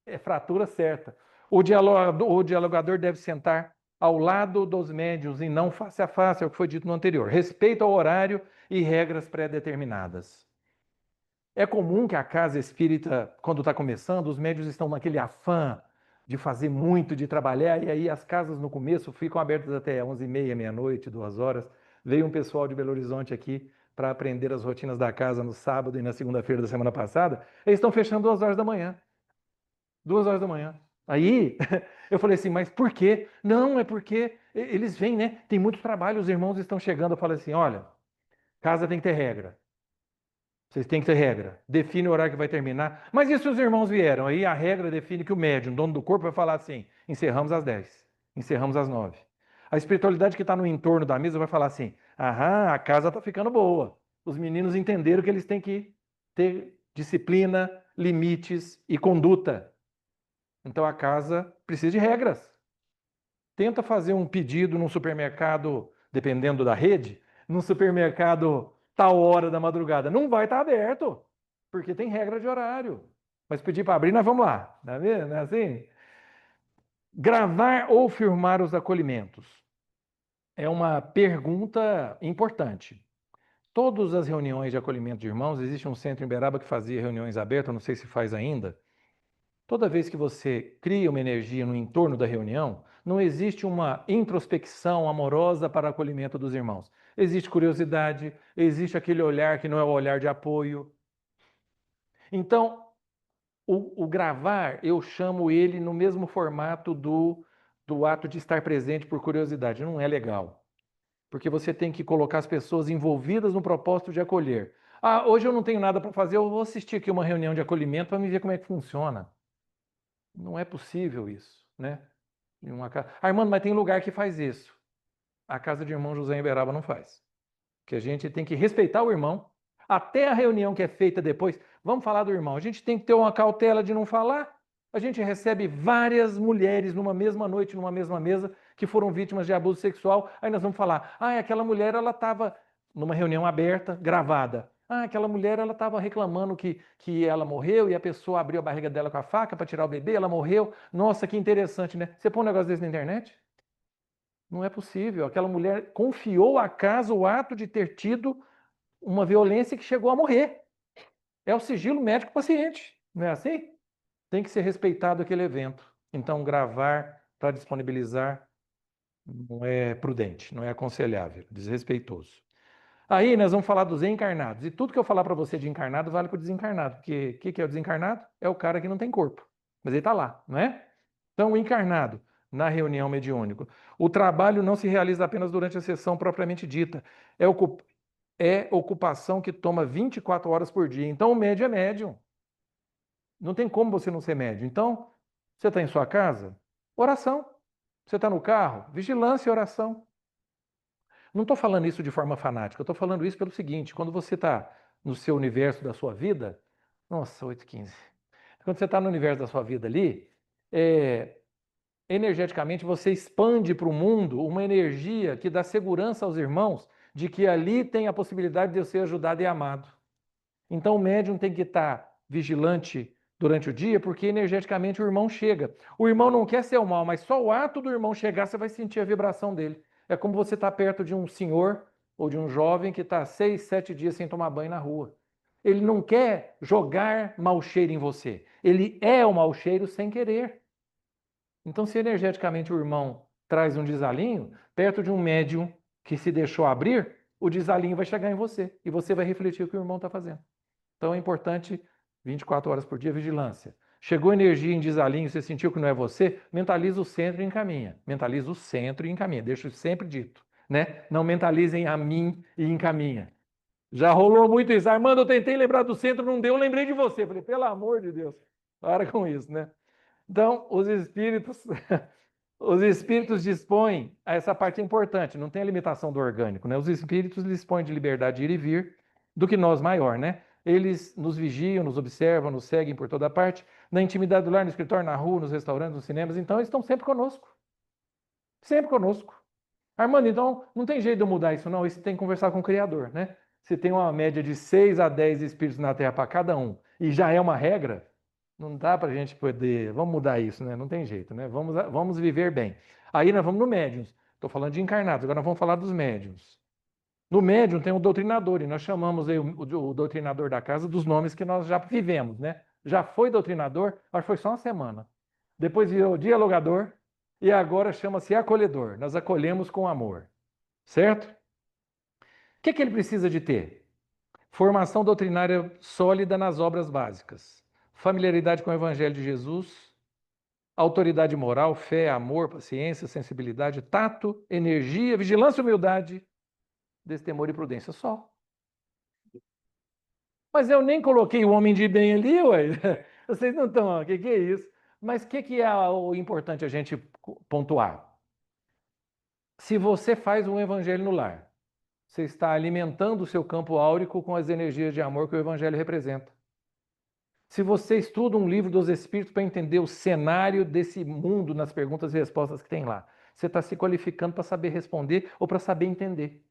é fratura certa. O dialogador deve sentar ao lado dos médiuns e não face a face, é o que foi dito no anterior. Respeito ao horário e regras pré-determinadas. É comum que a casa espírita, quando está começando, os médios estão naquele afã de fazer muito, de trabalhar, e aí as casas no começo ficam abertas até 11h30, meia-noite, 2 horas. Veio um pessoal de Belo Horizonte aqui para aprender as rotinas da casa no sábado e na segunda-feira da semana passada. Eles estão fechando 2 horas da manhã. 2 horas da manhã. Aí eu falei assim, mas por quê? Não, é porque eles vêm, né? Tem muito trabalho, os irmãos estão chegando. Eu falei assim, olha, casa tem que ter regra. Vocês têm que ter regra. Define o horário que vai terminar. Mas e se os irmãos vieram? Aí a regra define que o médium, dono do corpo, vai falar assim: encerramos às 10, encerramos às 9. A espiritualidade que está no entorno da mesa vai falar assim: aham, a casa está ficando boa. Os meninos entenderam que eles têm que ter disciplina, limites e conduta. Então a casa precisa de regras. Tenta fazer um pedido num supermercado, dependendo da rede, num supermercado tal hora da madrugada. Não vai estar aberto, porque tem regra de horário. Mas pedir para abrir, nós vamos lá. Não é assim? Gravar ou filmar os acolhimentos? É uma pergunta importante. Todas as reuniões de acolhimento de irmãos, existe um centro em Beraba que fazia reuniões abertas, não sei se faz ainda. Toda vez que você cria uma energia no entorno da reunião, não existe uma introspecção amorosa para o acolhimento dos irmãos. Existe curiosidade, existe aquele olhar que não é o olhar de apoio. Então, o gravar, eu chamo ele no mesmo formato do ato de estar presente por curiosidade. Não é legal. Porque você tem que colocar as pessoas envolvidas no propósito de acolher. Ah, hoje eu não tenho nada para fazer, eu vou assistir aqui uma reunião de acolhimento para me ver como é que funciona. Não é possível isso, né? Armando, mas tem lugar que faz isso. A casa de irmão José em Beraba não faz. Que a gente tem que respeitar o irmão. Até a reunião que é feita depois, vamos falar do irmão. A gente tem que ter uma cautela de não falar. A gente recebe várias mulheres numa mesma noite, numa mesma mesa, que foram vítimas de abuso sexual. Aí nós vamos falar, aquela mulher, ela estava numa reunião aberta, gravada. Aquela mulher, ela estava reclamando que ela morreu e a pessoa abriu a barriga dela com a faca para tirar o bebê, ela morreu. Nossa, que interessante, né? Você põe um negócio desse na internet? Não é possível. Aquela mulher confiou à casa o ato de ter tido uma violência que chegou a morrer. É o sigilo médico-paciente, não é assim? Tem que ser respeitado aquele evento. Então, gravar para disponibilizar não é prudente, não é aconselhável, desrespeitoso. Aí nós vamos falar dos encarnados. E tudo que eu falar para você de encarnado vale para o desencarnado. Porque o que é o desencarnado? É o cara que não tem corpo. Mas ele está lá, não é? Então, o encarnado, na reunião mediúnica. O trabalho não se realiza apenas durante a sessão propriamente dita. é ocupação que toma 24 horas por dia. Então, o médium é médium. Não tem como você não ser médium. Então, você está em sua casa? Oração. Você está no carro? Vigilância e oração. Não estou falando isso de forma fanática, eu estou falando isso pelo seguinte: quando você está no seu universo da sua vida, nossa, 8h15. Quando você está no universo da sua vida ali, energeticamente você expande para o mundo uma energia que dá segurança aos irmãos de que ali tem a possibilidade de eu ser ajudado e amado. Então o médium tem que estar vigilante durante o dia, porque energeticamente o irmão chega. O irmão não quer ser o mal, mas só o ato do irmão chegar, você vai sentir a vibração dele. É como você estar perto de um senhor ou de um jovem que está 6, 7 dias sem tomar banho na rua. Ele não quer jogar mau cheiro em você. Ele é o mau cheiro sem querer. Então, se energeticamente o irmão traz um desalinho, perto de um médium que se deixou abrir, o desalinho vai chegar em você e você vai refletir o que o irmão está fazendo. Então é importante 24 horas por dia vigilância. Chegou energia em desalinho, você sentiu que não é você, mentaliza o centro e encaminha. Mentaliza o centro e encaminha. Deixo sempre dito, né? Não mentalizem a mim e encaminha. Já rolou muito isso. Armando, eu tentei lembrar do centro, não deu, eu lembrei de você. Falei, pelo amor de Deus, para com isso, né? Então, os espíritos dispõem, essa parte é importante, não tem a limitação do orgânico, né? Os espíritos dispõem de liberdade de ir e vir, do que nós maior, né? Eles nos vigiam, nos observam, nos seguem por toda parte, na intimidade do lar, no escritório, na rua, nos restaurantes, nos cinemas, então eles estão sempre conosco. Sempre conosco. Armando, então não tem jeito de eu mudar isso, não. Isso tem que conversar com o Criador, né? Se tem uma média de 6 a 10 espíritos na Terra para cada um, e já é uma regra, não dá para a gente poder. Vamos mudar isso, né? Não tem jeito, né? Vamos viver bem. Aí nós vamos no médiums. Estou falando de encarnados, agora nós vamos falar dos médiums. No médium tem o doutrinador, e nós chamamos aí o doutrinador da casa dos nomes que nós já vivemos, né? Já foi doutrinador, mas foi só uma semana. Depois virou dialogador, e agora chama-se acolhedor. Nós acolhemos com amor, certo? O que ele precisa de ter? Formação doutrinária sólida nas obras básicas, familiaridade com o Evangelho de Jesus, autoridade moral, fé, amor, paciência, sensibilidade, tato, energia, vigilância, humildade, destemor e prudência só. Mas eu nem coloquei o homem de bem ali, ué. Vocês não estão, o que é isso? Mas o que é o importante a gente pontuar? Se você faz um evangelho no lar, você está alimentando o seu campo áurico com as energias de amor que o evangelho representa. Se você estuda um livro dos Espíritos para entender o cenário desse mundo nas perguntas e respostas que tem lá, você está se qualificando para saber responder ou para saber entender.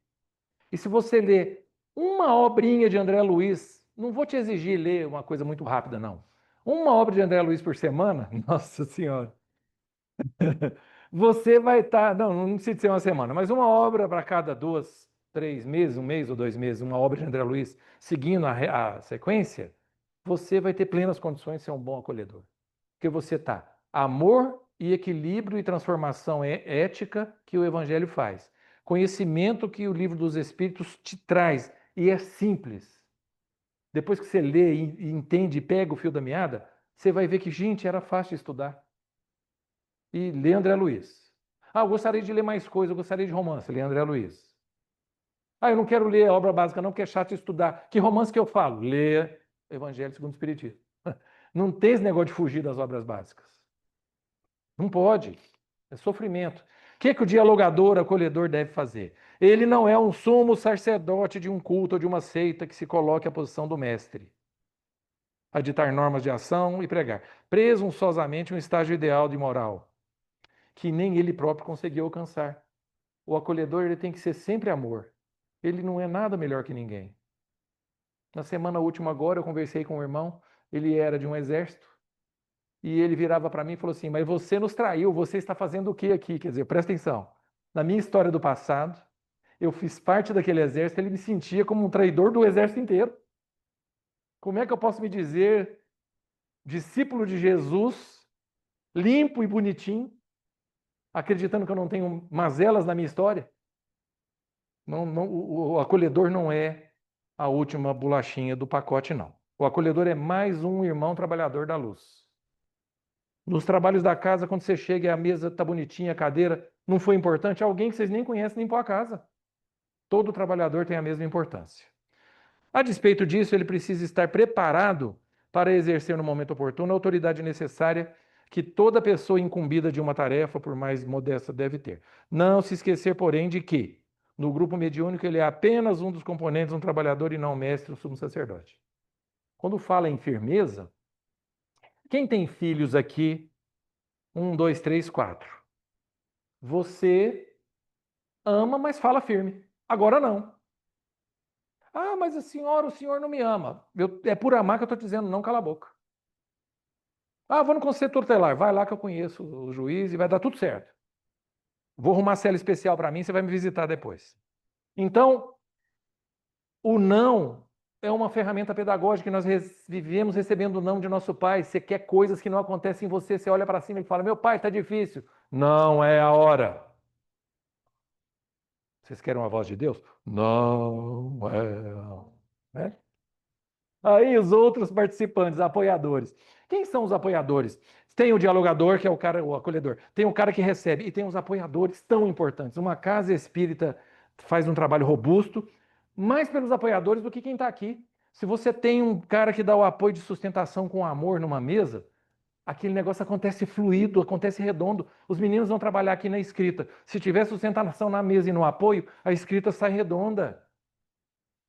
E se você lê uma obrinha de André Luiz, não vou te exigir ler uma coisa muito rápida, não. Uma obra de André Luiz por semana, nossa senhora, você vai estar, não precisa ser uma semana, mas uma obra para cada 2, 3 meses, 1 mês ou 2 meses, uma obra de André Luiz, seguindo a sequência, você vai ter plenas condições de ser um bom acolhedor. Porque você está amor e equilíbrio e transformação ética que o Evangelho faz. Conhecimento que o Livro dos Espíritos te traz. E é simples. Depois que você lê e entende e pega o fio da meada, você vai ver que, gente, era fácil de estudar. E lê André Luiz. Ah, eu gostaria de ler mais coisa, eu gostaria de romance, lê André Luiz. Ah, eu não quero ler a obra básica não, porque é chato estudar. Que romance que eu falo? Lê Evangelho segundo o Espiritismo. Não tem esse negócio de fugir das obras básicas. Não pode. É sofrimento. O que o dialogador, acolhedor deve fazer? Ele não é um sumo sacerdote de um culto ou de uma seita que se coloque à posição do mestre, a ditar normas de ação e pregar. Presunçosamente um estágio ideal de moral, que nem ele próprio conseguiu alcançar. O acolhedor ele tem que ser sempre amor. Ele não é nada melhor que ninguém. Na semana última agora eu conversei com um irmão, ele era de um exército, e ele virava para mim e falou assim, mas você nos traiu, você está fazendo o que aqui? Quer dizer, presta atenção, na minha história do passado, eu fiz parte daquele exército, ele me sentia como um traidor do exército inteiro. Como é que eu posso me dizer discípulo de Jesus, limpo e bonitinho, acreditando que eu não tenho mazelas na minha história? O acolhedor não é a última bolachinha do pacote, não. O acolhedor é mais um irmão trabalhador da luz. Nos trabalhos da casa, quando você chega e a mesa está bonitinha, a cadeira não foi importante, alguém que vocês nem conhecem limpou a casa. Todo trabalhador tem a mesma importância. A despeito disso, ele precisa estar preparado para exercer no momento oportuno a autoridade necessária que toda pessoa incumbida de uma tarefa, por mais modesta, deve ter. Não se esquecer, porém, de que no grupo mediúnico ele é apenas um dos componentes, um trabalhador e não o mestre, o sumo sacerdote. Quando fala em firmeza, quem tem filhos aqui? 1, 2, 3, 4. Você ama, mas fala firme. Agora não. Ah, mas o senhor não me ama. É por amar que eu estou dizendo, não cala a boca. Ah, vou no conselho tutelar. Vai lá que eu conheço o juiz e vai dar tudo certo. Vou arrumar cela especial para mim, você vai me visitar depois. Então, o não é uma ferramenta pedagógica que nós vivemos recebendo o não de nosso pai. Você quer coisas que não acontecem em você, você olha para cima e fala: meu pai, está difícil. Não é a hora. Vocês querem uma voz de Deus? Não é. Né? Aí os outros participantes, apoiadores. Quem são os apoiadores? Tem o dialogador, que é o cara, o acolhedor. Tem o cara que recebe e tem os apoiadores tão importantes. Uma casa espírita faz um trabalho robusto, mais pelos apoiadores do que quem está aqui. Se você tem um cara que dá o apoio de sustentação com amor numa mesa, aquele negócio acontece fluido, acontece redondo. Os meninos vão trabalhar aqui na escrita. Se tiver sustentação na mesa e no apoio, a escrita sai redonda.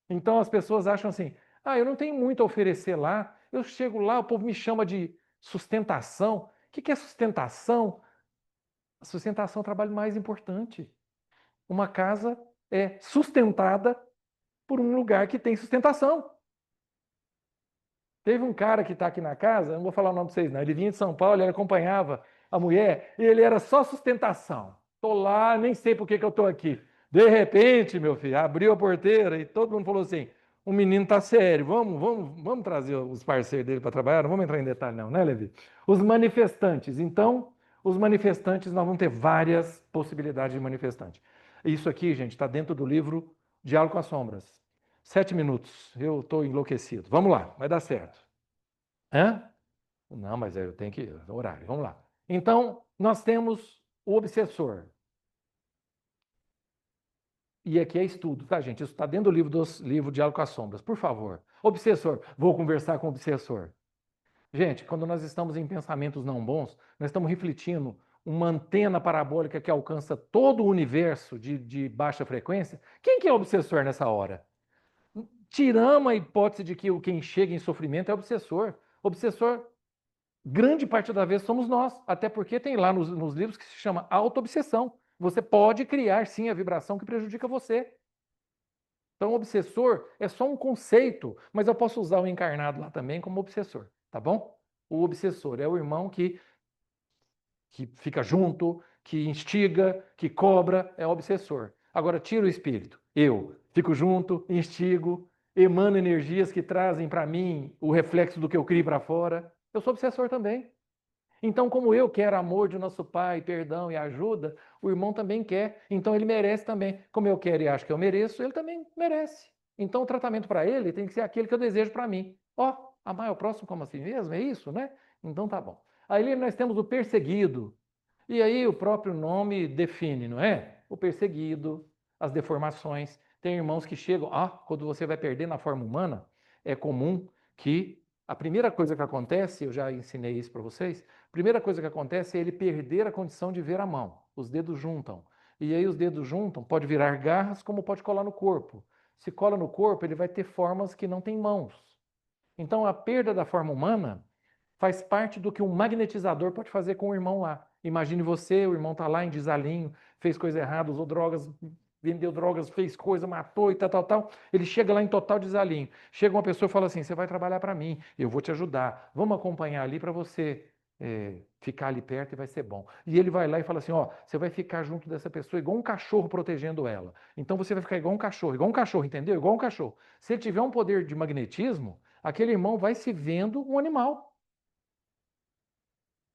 Então as pessoas acham assim: ah, eu não tenho muito a oferecer lá, eu chego lá, o povo me chama de sustentação. O que é sustentação? A sustentação é o trabalho mais importante. Uma casa é sustentada por um lugar que tem sustentação. Teve um cara que está aqui na casa, não vou falar o nome de vocês não, ele vinha de São Paulo, ele acompanhava a mulher, e ele era só sustentação. Estou lá, nem sei por que eu estou aqui. De repente, meu filho, abriu a porteira e todo mundo falou assim: o menino está sério, vamos trazer os parceiros dele para trabalhar, não vamos entrar em detalhe não, né, Levi? Os manifestantes. Então, os manifestantes, nós vamos ter várias possibilidades de manifestante. Isso aqui, gente, está dentro do livro Diálogo com as Sombras. 7 minutos, eu estou enlouquecido. Vamos lá, vai dar certo. Hã? Não, mas eu tenho que. Horário, vamos lá. Então, nós temos o obsessor. E aqui é estudo, tá, gente? Isso está dentro do livro Diálogo com as Sombras. Por favor. Obsessor, vou conversar com o obsessor. Gente, quando nós estamos em pensamentos não bons, nós estamos refletindo uma antena parabólica que alcança todo o universo de baixa frequência. Quem que é o obsessor nessa hora? Tiramos a hipótese de que quem chega em sofrimento é o obsessor. Obsessor, grande parte da vez, somos nós. Até porque tem lá nos livros que se chama auto-obsessão. Você pode criar, sim, a vibração que prejudica você. Então, obsessor é só um conceito, mas eu posso usar o encarnado lá também como obsessor, tá bom? O obsessor é o irmão que fica junto, que instiga, que cobra, é o obsessor. Agora, tira o espírito. Eu fico junto, instigo, emano energias que trazem para mim o reflexo do que eu crio para fora. Eu sou obsessor também. Então, como eu quero amor de nosso Pai, perdão e ajuda, o irmão também quer. Então, ele merece também. Como eu quero e acho que eu mereço, ele também merece. Então, o tratamento para ele tem que ser aquele que eu desejo para mim. Ó, amar o próximo como a si mesmo, é isso, né? Então, tá bom. Aí nós temos o perseguido. E aí o próprio nome define, não é? O perseguido, as deformações. Tem irmãos que chegam, quando você vai perder na forma humana, é comum que a primeira coisa que acontece, eu já ensinei isso para vocês, a primeira coisa que acontece é ele perder a condição de ver a mão. Os dedos juntam. E aí os dedos juntam, pode virar garras, como pode colar no corpo. Se cola no corpo, ele vai ter formas que não têm mãos. Então a perda da forma humana faz parte do que um magnetizador pode fazer com o irmão lá. Imagine você, o irmão está lá em desalinho, fez coisa errada, usou drogas, vendeu drogas, fez coisa, matou e tal. Ele chega lá em total desalinho. Chega uma pessoa e fala assim: você vai trabalhar para mim, eu vou te ajudar, vamos acompanhar ali para você ficar ali perto e vai ser bom. E ele vai lá e fala assim: você vai ficar junto dessa pessoa igual um cachorro protegendo ela. Então você vai ficar igual um cachorro, entendeu? Igual um cachorro. Se ele tiver um poder de magnetismo, aquele irmão vai se vendo um animal.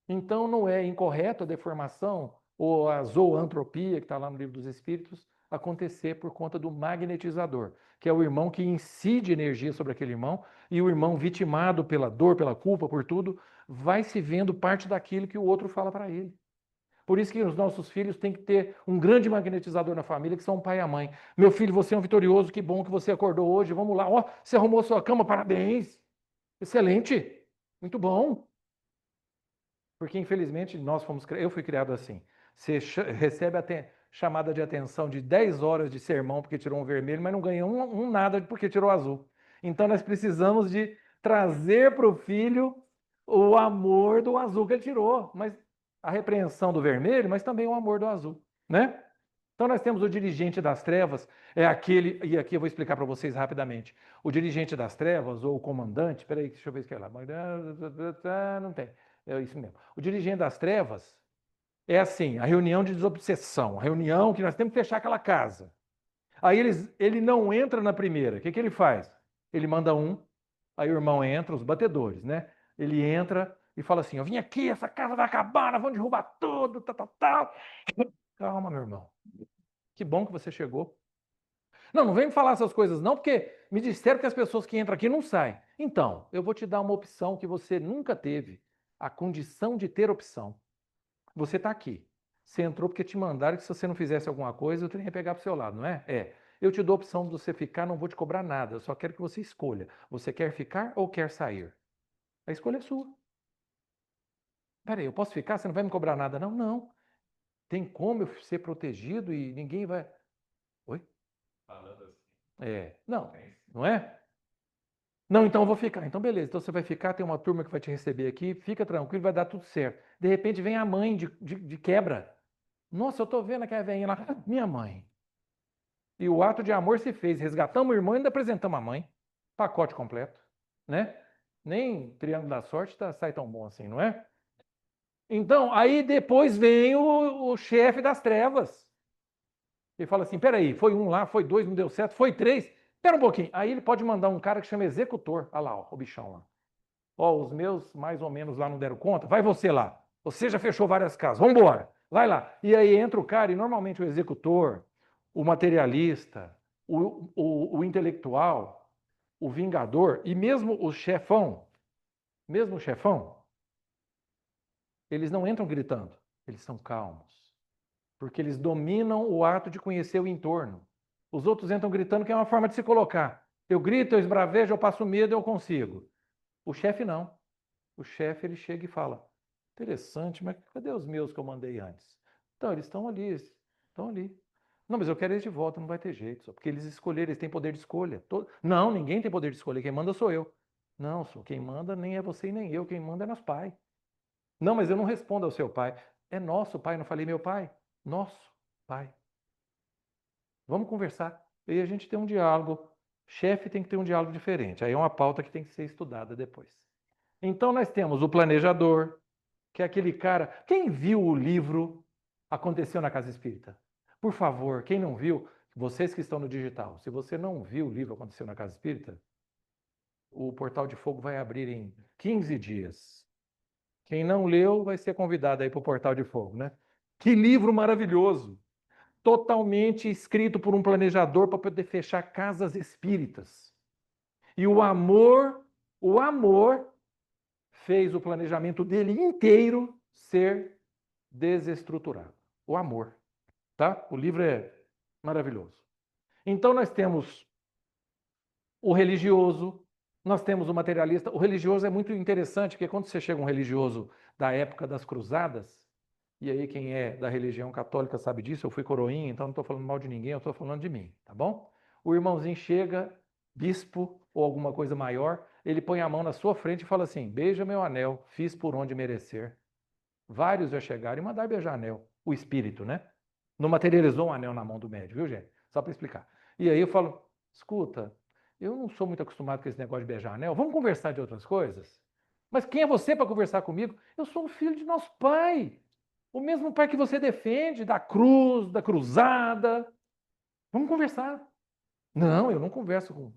Então não é incorreto a deformação ou a zoantropia, que está lá no Livro dos Espíritos, acontecer por conta do magnetizador, que é o irmão que incide energia sobre aquele irmão, e o irmão vitimado pela dor, pela culpa, por tudo, vai se vendo parte daquilo que o outro fala para ele. Por isso que os nossos filhos têm que ter um grande magnetizador na família, que são o pai e a mãe. Meu filho, você é um vitorioso, que bom que você acordou hoje, vamos lá. Ó, você arrumou sua cama, parabéns. Excelente, muito bom. Porque, infelizmente, eu fui criado assim. Você recebe chamada de atenção de 10 horas de sermão porque tirou um vermelho, mas não ganha um nada porque tirou azul. Então, nós precisamos de trazer para o filho o amor do azul que ele tirou, mas a repreensão do vermelho, mas também o amor do azul, né? Então, nós temos o dirigente das trevas, é aquele, e aqui eu vou explicar para vocês rapidamente. O dirigente das trevas, ou o comandante, peraí, deixa eu ver se é lá. Não tem. É isso mesmo. O dirigente das trevas é assim, a reunião de desobsessão, a reunião que nós temos que fechar aquela casa. Aí ele não entra na primeira. O que ele faz? Ele manda um, aí o irmão entra, os batedores, né? Ele entra e fala assim: eu vim aqui, essa casa vai acabar, nós vamos derrubar tudo, tal, tal, tal. Calma, meu irmão. Que bom que você chegou. Não, não vem me falar essas coisas não, porque me disseram que as pessoas que entram aqui não saem. Então, eu vou te dar uma opção que você nunca teve, a condição de ter opção. Você está aqui. Você entrou porque te mandaram que se você não fizesse alguma coisa, eu teria que pegar para o seu lado, não é? É. Eu te dou a opção de você ficar, não vou te cobrar nada. Eu só quero que você escolha. Você quer ficar ou quer sair? A escolha é sua. Peraí, eu posso ficar? Você não vai me cobrar nada, não? Não. Tem como eu ser protegido e ninguém vai. Oi? Falando assim. É. Não, não é? Não, então eu vou ficar. Então, beleza. Então você vai ficar, tem uma turma que vai te receber aqui, fica tranquilo, vai dar tudo certo. De repente vem a mãe de quebra. Nossa, eu tô vendo aquela velhinha lá. Minha mãe. E o ato de amor se fez. Resgatamos o irmão e ainda apresentamos a mãe. Pacote completo, né? Nem Triângulo da Sorte sai tão bom assim, não é? Então, aí depois vem o chefe das trevas. Ele fala assim, peraí, foi um lá, foi dois, não deu certo, foi três. Espera um pouquinho. Aí ele pode mandar um cara que chama executor. Olha lá, ó, o bichão lá. Ó, os meus mais ou menos lá não deram conta. Vai você lá. Você já fechou várias casas. Vamos embora. Vai lá. E aí entra o cara, e normalmente o executor, o materialista, o intelectual, o vingador, e mesmo o chefão, eles não entram gritando. Eles são calmos. Porque eles dominam o ato de conhecer o entorno. Os outros entram gritando, que é uma forma de se colocar. Eu grito, eu esbravejo, eu passo medo, eu consigo. O chefe não. O chefe ele chega e fala: interessante, mas cadê os meus que eu mandei antes? Então, eles estão ali, estão ali. Não, mas eu quero eles de volta, não vai ter jeito, só porque eles escolheram, eles têm poder de escolha. Não, ninguém tem poder de escolha, quem manda sou eu. Não, quem manda nem é você e nem eu, quem manda é nosso pai. Não, mas eu não respondo ao seu pai. É nosso pai, não falei meu pai. Nosso pai. Vamos conversar. E aí a gente tem um diálogo. Chefe tem que ter um diálogo diferente. Aí é uma pauta que tem que ser estudada depois. Então nós temos o planejador, que é aquele cara. Quem viu o livro Aconteceu na Casa Espírita? Por favor, quem não viu, vocês que estão no digital, se você não viu o livro Aconteceu na Casa Espírita, o Portal de Fogo vai abrir em 15 dias. Quem não leu vai ser convidado aí para o Portal de Fogo, né? Que livro maravilhoso! Totalmente escrito por um planejador para poder fechar casas espíritas. E o amor fez o planejamento dele inteiro ser desestruturado. O amor, tá? O livro é maravilhoso. Então nós temos o religioso, nós temos o materialista. O religioso é muito interessante, porque quando você chega um religioso da época das cruzadas, e aí quem é da religião católica sabe disso, eu fui coroinha, então não estou falando mal de ninguém, eu estou falando de mim, tá bom? O irmãozinho chega, bispo ou alguma coisa maior, ele põe a mão na sua frente e fala assim: beija meu anel, fiz por onde merecer. Vários já chegaram e mandaram beijar anel. O espírito, né? Não materializou um anel na mão do médium, viu, gente? Só para explicar. E aí eu falo: escuta, eu não sou muito acostumado com esse negócio de beijar anel, vamos conversar de outras coisas? Mas quem é você para conversar comigo? Eu sou um filho de nosso pai. O mesmo pai que você defende, da cruz, da cruzada. Vamos conversar. Não, eu não converso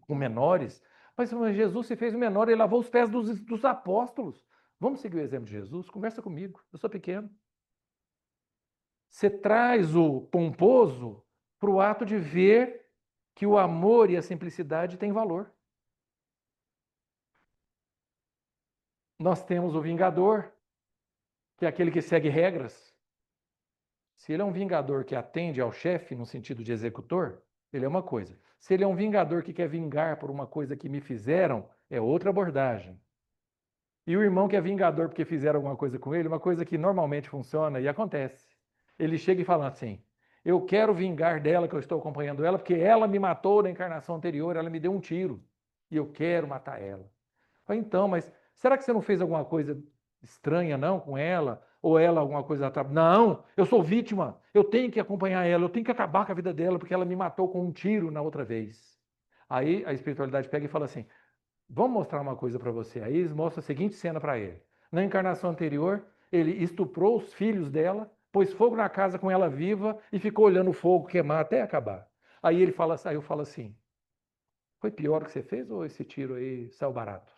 com menores. Mas Jesus se fez menor, ele lavou os pés dos apóstolos. Vamos seguir o exemplo de Jesus? Conversa comigo, eu sou pequeno. Você traz o pomposo para o ato de ver que o amor e a simplicidade têm valor. Nós temos o vingador, que é aquele que segue regras. Se ele é um vingador que atende ao chefe no sentido de executor, ele é uma coisa. Se ele é um vingador que quer vingar por uma coisa que me fizeram, é outra abordagem. E o irmão que é vingador porque fizeram alguma coisa com ele, uma coisa que normalmente funciona e acontece. Ele chega e fala assim: eu quero vingar dela, que eu estou acompanhando ela, porque ela me matou na encarnação anterior, ela me deu um tiro. E eu quero matar ela. Falei, então, mas será que você não fez alguma coisa estranha, não, com ela? Ou ela alguma coisa atrás? Não, eu sou vítima, eu tenho que acompanhar ela, eu tenho que acabar com a vida dela, porque ela me matou com um tiro na outra vez. Aí a espiritualidade pega e fala assim: vamos mostrar uma coisa para você. Aí eles mostram a seguinte cena para ele. Na encarnação anterior, ele estuprou os filhos dela, pôs fogo na casa com ela viva e ficou olhando o fogo queimar até acabar. Aí ele fala, aí eu falo assim: foi pior o que você fez ou esse tiro aí saiu barato?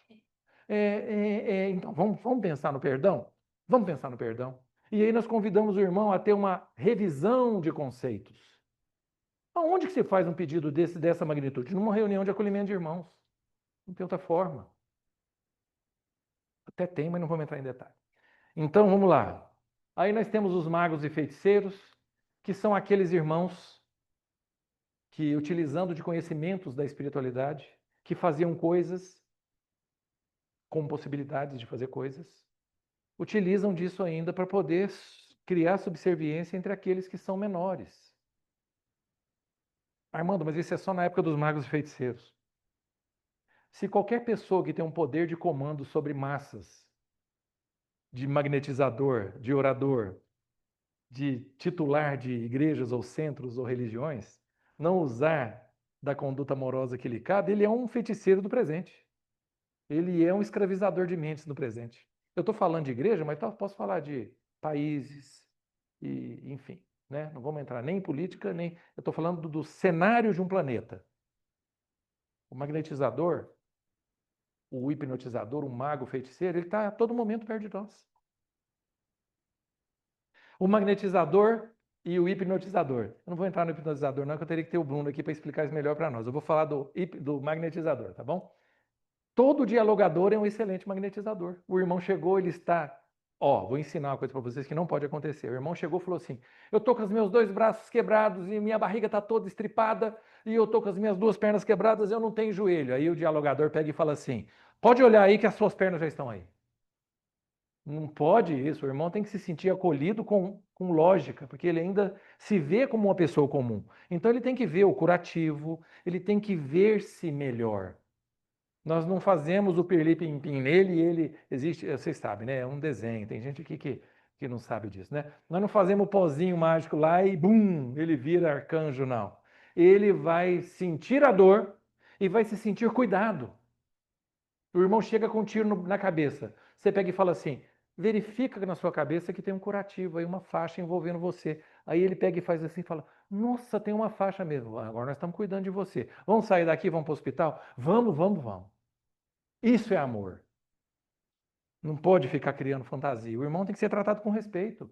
Então, vamos pensar no perdão? Vamos pensar no perdão. E aí nós convidamos o irmão a ter uma revisão de conceitos. Aonde que se faz um pedido dessa magnitude? Numa reunião de acolhimento de irmãos. Não tem outra forma. Até tem, mas não vamos entrar em detalhe. Então, vamos lá. Aí nós temos os magos e feiticeiros, que são aqueles irmãos que, utilizando de conhecimentos da espiritualidade, que faziam coisas com possibilidades de fazer coisas, utilizam disso ainda para poder criar subserviência entre aqueles que são menores. Armando, mas isso é só na época dos magos e feiticeiros. Se qualquer pessoa que tem um poder de comando sobre massas, de magnetizador, de orador, de titular de igrejas ou centros ou religiões, não usar da conduta amorosa que lhe cabe, ele é um feiticeiro do presente. Ele é um escravizador de mentes no presente. Eu estou falando de igreja, mas posso falar de países, e, enfim. Né? Não vamos entrar nem em política, nem. Eu estou falando do cenário de um planeta. O magnetizador, o hipnotizador, o mago, o feiticeiro, ele está a todo momento perto de nós. O magnetizador e o hipnotizador. Eu não vou entrar no hipnotizador, não, que eu teria que ter o Bruno aqui para explicar isso melhor para nós. Eu vou falar do magnetizador, tá bom? Todo dialogador é um excelente magnetizador. O irmão chegou, ele está. Vou ensinar uma coisa para vocês que não pode acontecer. O irmão chegou e falou assim: eu tô com os meus 2 braços quebrados e minha barriga está toda estripada e eu tô com as minhas 2 pernas quebradas e eu não tenho joelho. Aí o dialogador pega e fala assim: pode olhar aí que as suas pernas já estão aí. Não pode isso. O irmão tem que se sentir acolhido com lógica, porque ele ainda se vê como uma pessoa comum. Então ele tem que ver o curativo, ele tem que ver-se melhor. Nós não fazemos o pirlim-pim-pim nele e ele existe, vocês sabem, né? É um desenho. Tem gente aqui que não sabe disso, né? Nós não fazemos o pozinho mágico lá e bum, ele vira arcanjo, não. Ele vai sentir a dor e vai se sentir cuidado. O irmão chega com um tiro na cabeça. Você pega e fala assim: verifica na sua cabeça que tem um curativo aí, uma faixa envolvendo você. Aí ele pega e faz assim e fala: nossa, tem uma faixa mesmo. Agora nós estamos cuidando de você. Vamos sair daqui, vamos para o hospital? Vamos, vamos, vamos. Isso é amor. Não pode ficar criando fantasia. O irmão tem que ser tratado com respeito.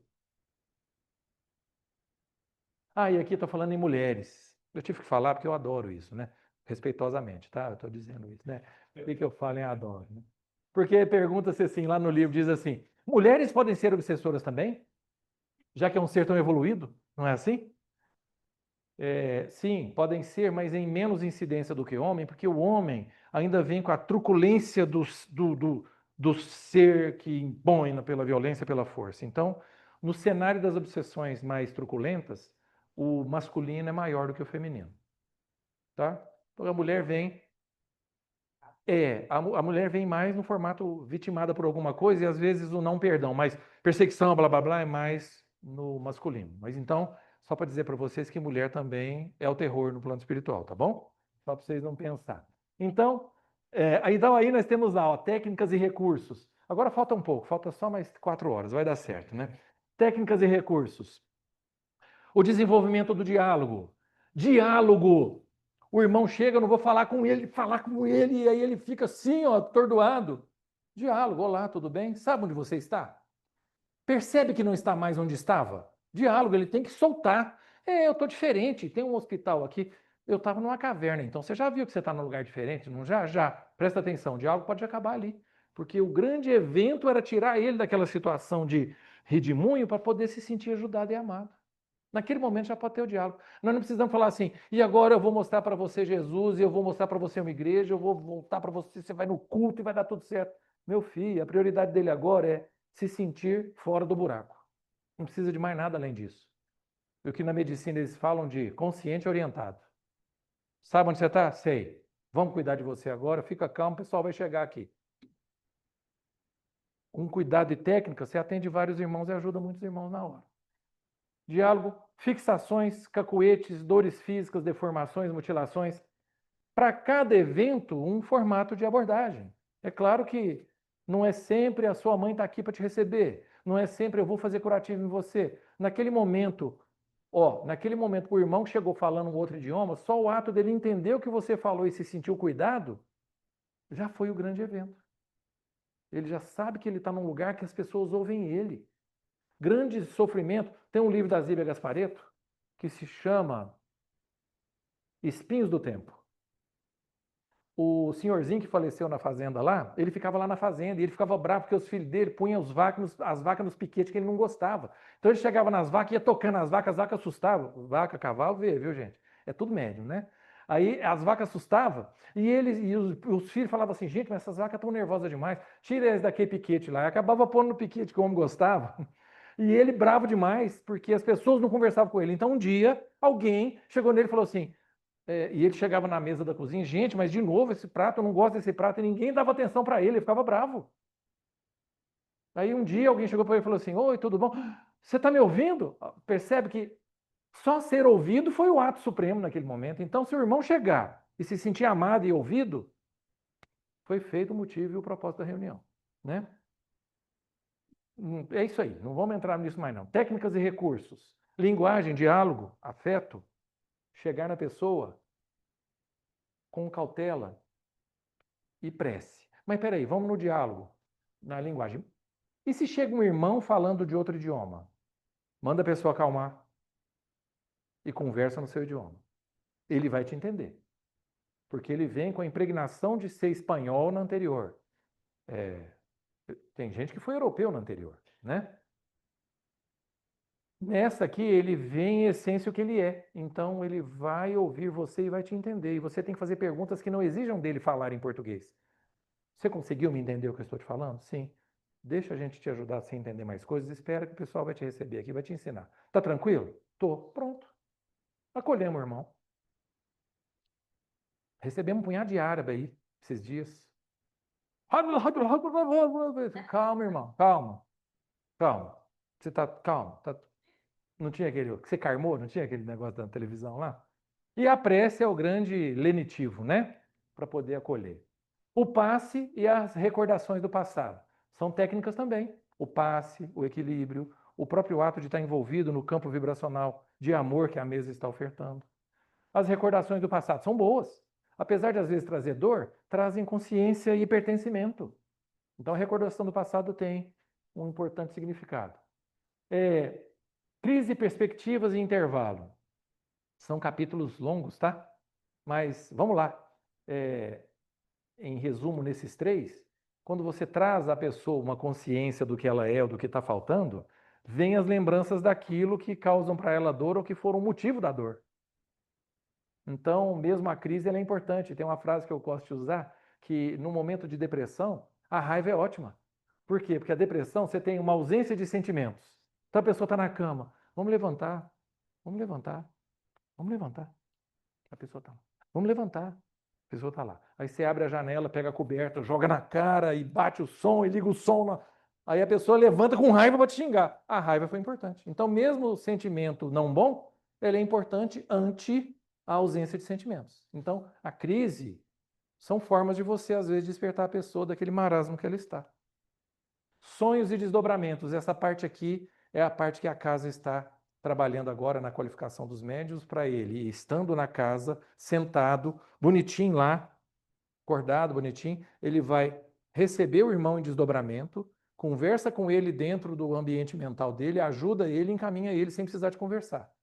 E aqui estou falando em mulheres. Eu tive que falar porque eu adoro isso, né? Respeitosamente, tá? Eu estou dizendo isso, né? O que eu falo em adoro, né? Porque pergunta-se assim, lá no livro diz assim: mulheres podem ser obsessoras também? Já que é um ser tão evoluído? Não é assim? Sim, podem ser, mas em menos incidência do que o homem, porque o homem ainda vem com a truculência do ser que impõe pela violência, pela força. Então, no cenário das obsessões mais truculentas, o masculino é maior do que o feminino. Tá? Então, a mulher vem. A mulher vem mais no formato vitimada por alguma coisa e às vezes o não perdão, mas perseguição, blá blá blá, é mais no masculino. Mas então, só para dizer para vocês que mulher também é o terror no plano espiritual, tá bom? Só para vocês não pensar. Então, aí nós temos lá, técnicas e recursos. Agora falta um pouco, falta só mais 4 horas, vai dar certo, né? Técnicas e recursos. O desenvolvimento do diálogo. Diálogo. O irmão chega, eu não vou falar com ele, e aí ele fica assim, atordoado. Diálogo, olá, tudo bem? Sabe onde você está? Percebe que não está mais onde estava? Diálogo, ele tem que soltar. Eu estou diferente, tem um hospital aqui. Eu estava numa caverna, então você já viu que você está num lugar diferente? Não já? Já. Presta atenção, o diálogo pode acabar ali. Porque o grande evento era tirar ele daquela situação de redemoinho para poder se sentir ajudado e amado. Naquele momento já pode ter o diálogo. Nós não precisamos falar assim, e agora eu vou mostrar para você Jesus, e eu vou mostrar para você uma igreja, eu vou voltar para você, você vai no culto e vai dar tudo certo. Meu filho, a prioridade dele agora é se sentir fora do buraco. Não precisa de mais nada além disso. E o que na medicina eles falam de consciente orientado. Sabe onde você está? Sei. Vamos cuidar de você agora, fica calmo, o pessoal vai chegar aqui. Com cuidado e técnica, você atende vários irmãos e ajuda muitos irmãos na hora. Diálogo, fixações, cacuetes, dores físicas, deformações, mutilações. Para cada evento, um formato de abordagem. É claro que não é sempre a sua mãe está aqui para te receber. Não é sempre eu vou fazer curativo em você. Naquele momento, o irmão que chegou falando um outro idioma, só o ato dele entender o que você falou e se sentiu cuidado, já foi o grande evento. Ele já sabe que ele está num lugar que as pessoas ouvem ele. Grande sofrimento. Tem um livro da Zíbia Gasparetto que se chama Espinhos do Tempo. O senhorzinho que faleceu na fazenda lá, ele ficava lá na fazenda e ele ficava bravo porque os filhos dele punham as vacas nos piquetes que ele não gostava. Então ele chegava nas vacas, ia tocando as vacas assustavam. Vaca, cavalo, vê, viu, gente? É tudo médium, né? Aí as vacas assustavam e os filhos falavam assim, gente, mas essas vacas estão nervosas demais, tira eles daquele piquete lá. E acabava pondo no piquete que o homem gostava. E ele bravo demais, porque as pessoas não conversavam com ele. Então um dia, alguém chegou nele e falou assim, e ele chegava na mesa da cozinha, gente, mas de novo esse prato, eu não gosto desse prato, e ninguém dava atenção para ele ficava bravo. Aí um dia alguém chegou para ele e falou assim, oi, tudo bom? Você está me ouvindo? Percebe que só ser ouvido foi o ato supremo naquele momento. Então, se o irmão chegar e se sentir amado e ouvido, foi feito o motivo e o propósito da reunião. Né? É isso aí, não vamos entrar nisso mais não. Técnicas e recursos. Linguagem, diálogo, afeto. Chegar na pessoa com cautela e prece. Mas peraí, vamos no diálogo, na linguagem. E se chega um irmão falando de outro idioma? Manda a pessoa acalmar e conversa no seu idioma. Ele vai te entender. Porque ele vem com a impregnação de ser espanhol na anterior. Tem gente que foi europeu na anterior, né? Nessa aqui, ele vem em essência o que ele é. Então, ele vai ouvir você e vai te entender. E você tem que fazer perguntas que não exijam dele falar em português. Você conseguiu me entender o que eu estou te falando? Sim. Deixa a gente te ajudar a se entender mais coisas. Espera que o pessoal vai te receber aqui, vai te ensinar. Tá tranquilo? Tô. Pronto. Acolhemos o irmão. Recebemos um punhado de árabe aí, esses dias. Calma, irmão. Calma. Calma. Você tá calmo. Não tinha aquele. Você carmou? Não tinha aquele negócio da televisão lá? E a prece é o grande lenitivo, né? Para poder acolher. O passe e as recordações do passado. São técnicas também. O passe, o equilíbrio, o próprio ato de estar envolvido no campo vibracional de amor que a mesa está ofertando. As recordações do passado são boas. Apesar de às vezes trazer dor, trazem consciência e pertencimento. Então a recordação do passado tem um importante significado. Crise, perspectivas e intervalo. São capítulos longos, tá? Mas vamos lá. Em resumo, nesses três, quando você traz à pessoa uma consciência do que ela é ou do que está faltando, vem as lembranças daquilo que causam para ela dor ou que foram o motivo da dor. Então, mesmo a crise ela é importante. Tem uma frase que eu gosto de usar, que no momento de depressão, a raiva é ótima. Por quê? Porque a depressão, você tem uma ausência de sentimentos. Então a pessoa está na cama. Vamos levantar. Vamos levantar. Vamos levantar. A pessoa está lá. Vamos levantar. A pessoa está lá. Aí você abre a janela, pega a coberta, joga na cara e bate o som e liga o som. Aí a pessoa levanta com raiva para te xingar. A raiva foi importante. Então, mesmo o sentimento não bom, ele é importante ante a ausência de sentimentos. Então, a crise são formas de você, às vezes, despertar a pessoa daquele marasmo que ela está. Sonhos e desdobramentos. Essa parte aqui é a parte que a casa está trabalhando agora na qualificação dos médiuns para ele, estando na casa, sentado, bonitinho lá, acordado, bonitinho, ele vai receber o irmão em desdobramento, conversa com ele dentro do ambiente mental dele, ajuda ele, encaminha ele sem precisar de conversar.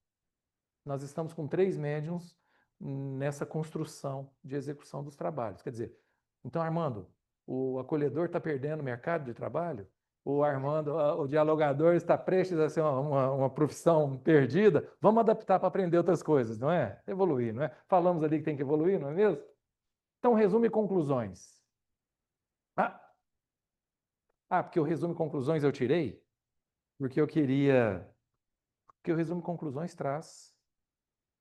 Nós estamos com 3 médiuns nessa construção de execução dos trabalhos. Quer dizer, então, Armando, o acolhedor está perdendo o mercado de trabalho? o Armando, o dialogador está prestes a ser uma profissão perdida, vamos adaptar para aprender outras coisas, não é? Evoluir, não é? Falamos ali que tem que evoluir, não é mesmo? Então, resumo e conclusões. Porque o resumo e conclusões eu tirei, porque eu queria... Porque o resumo e conclusões traz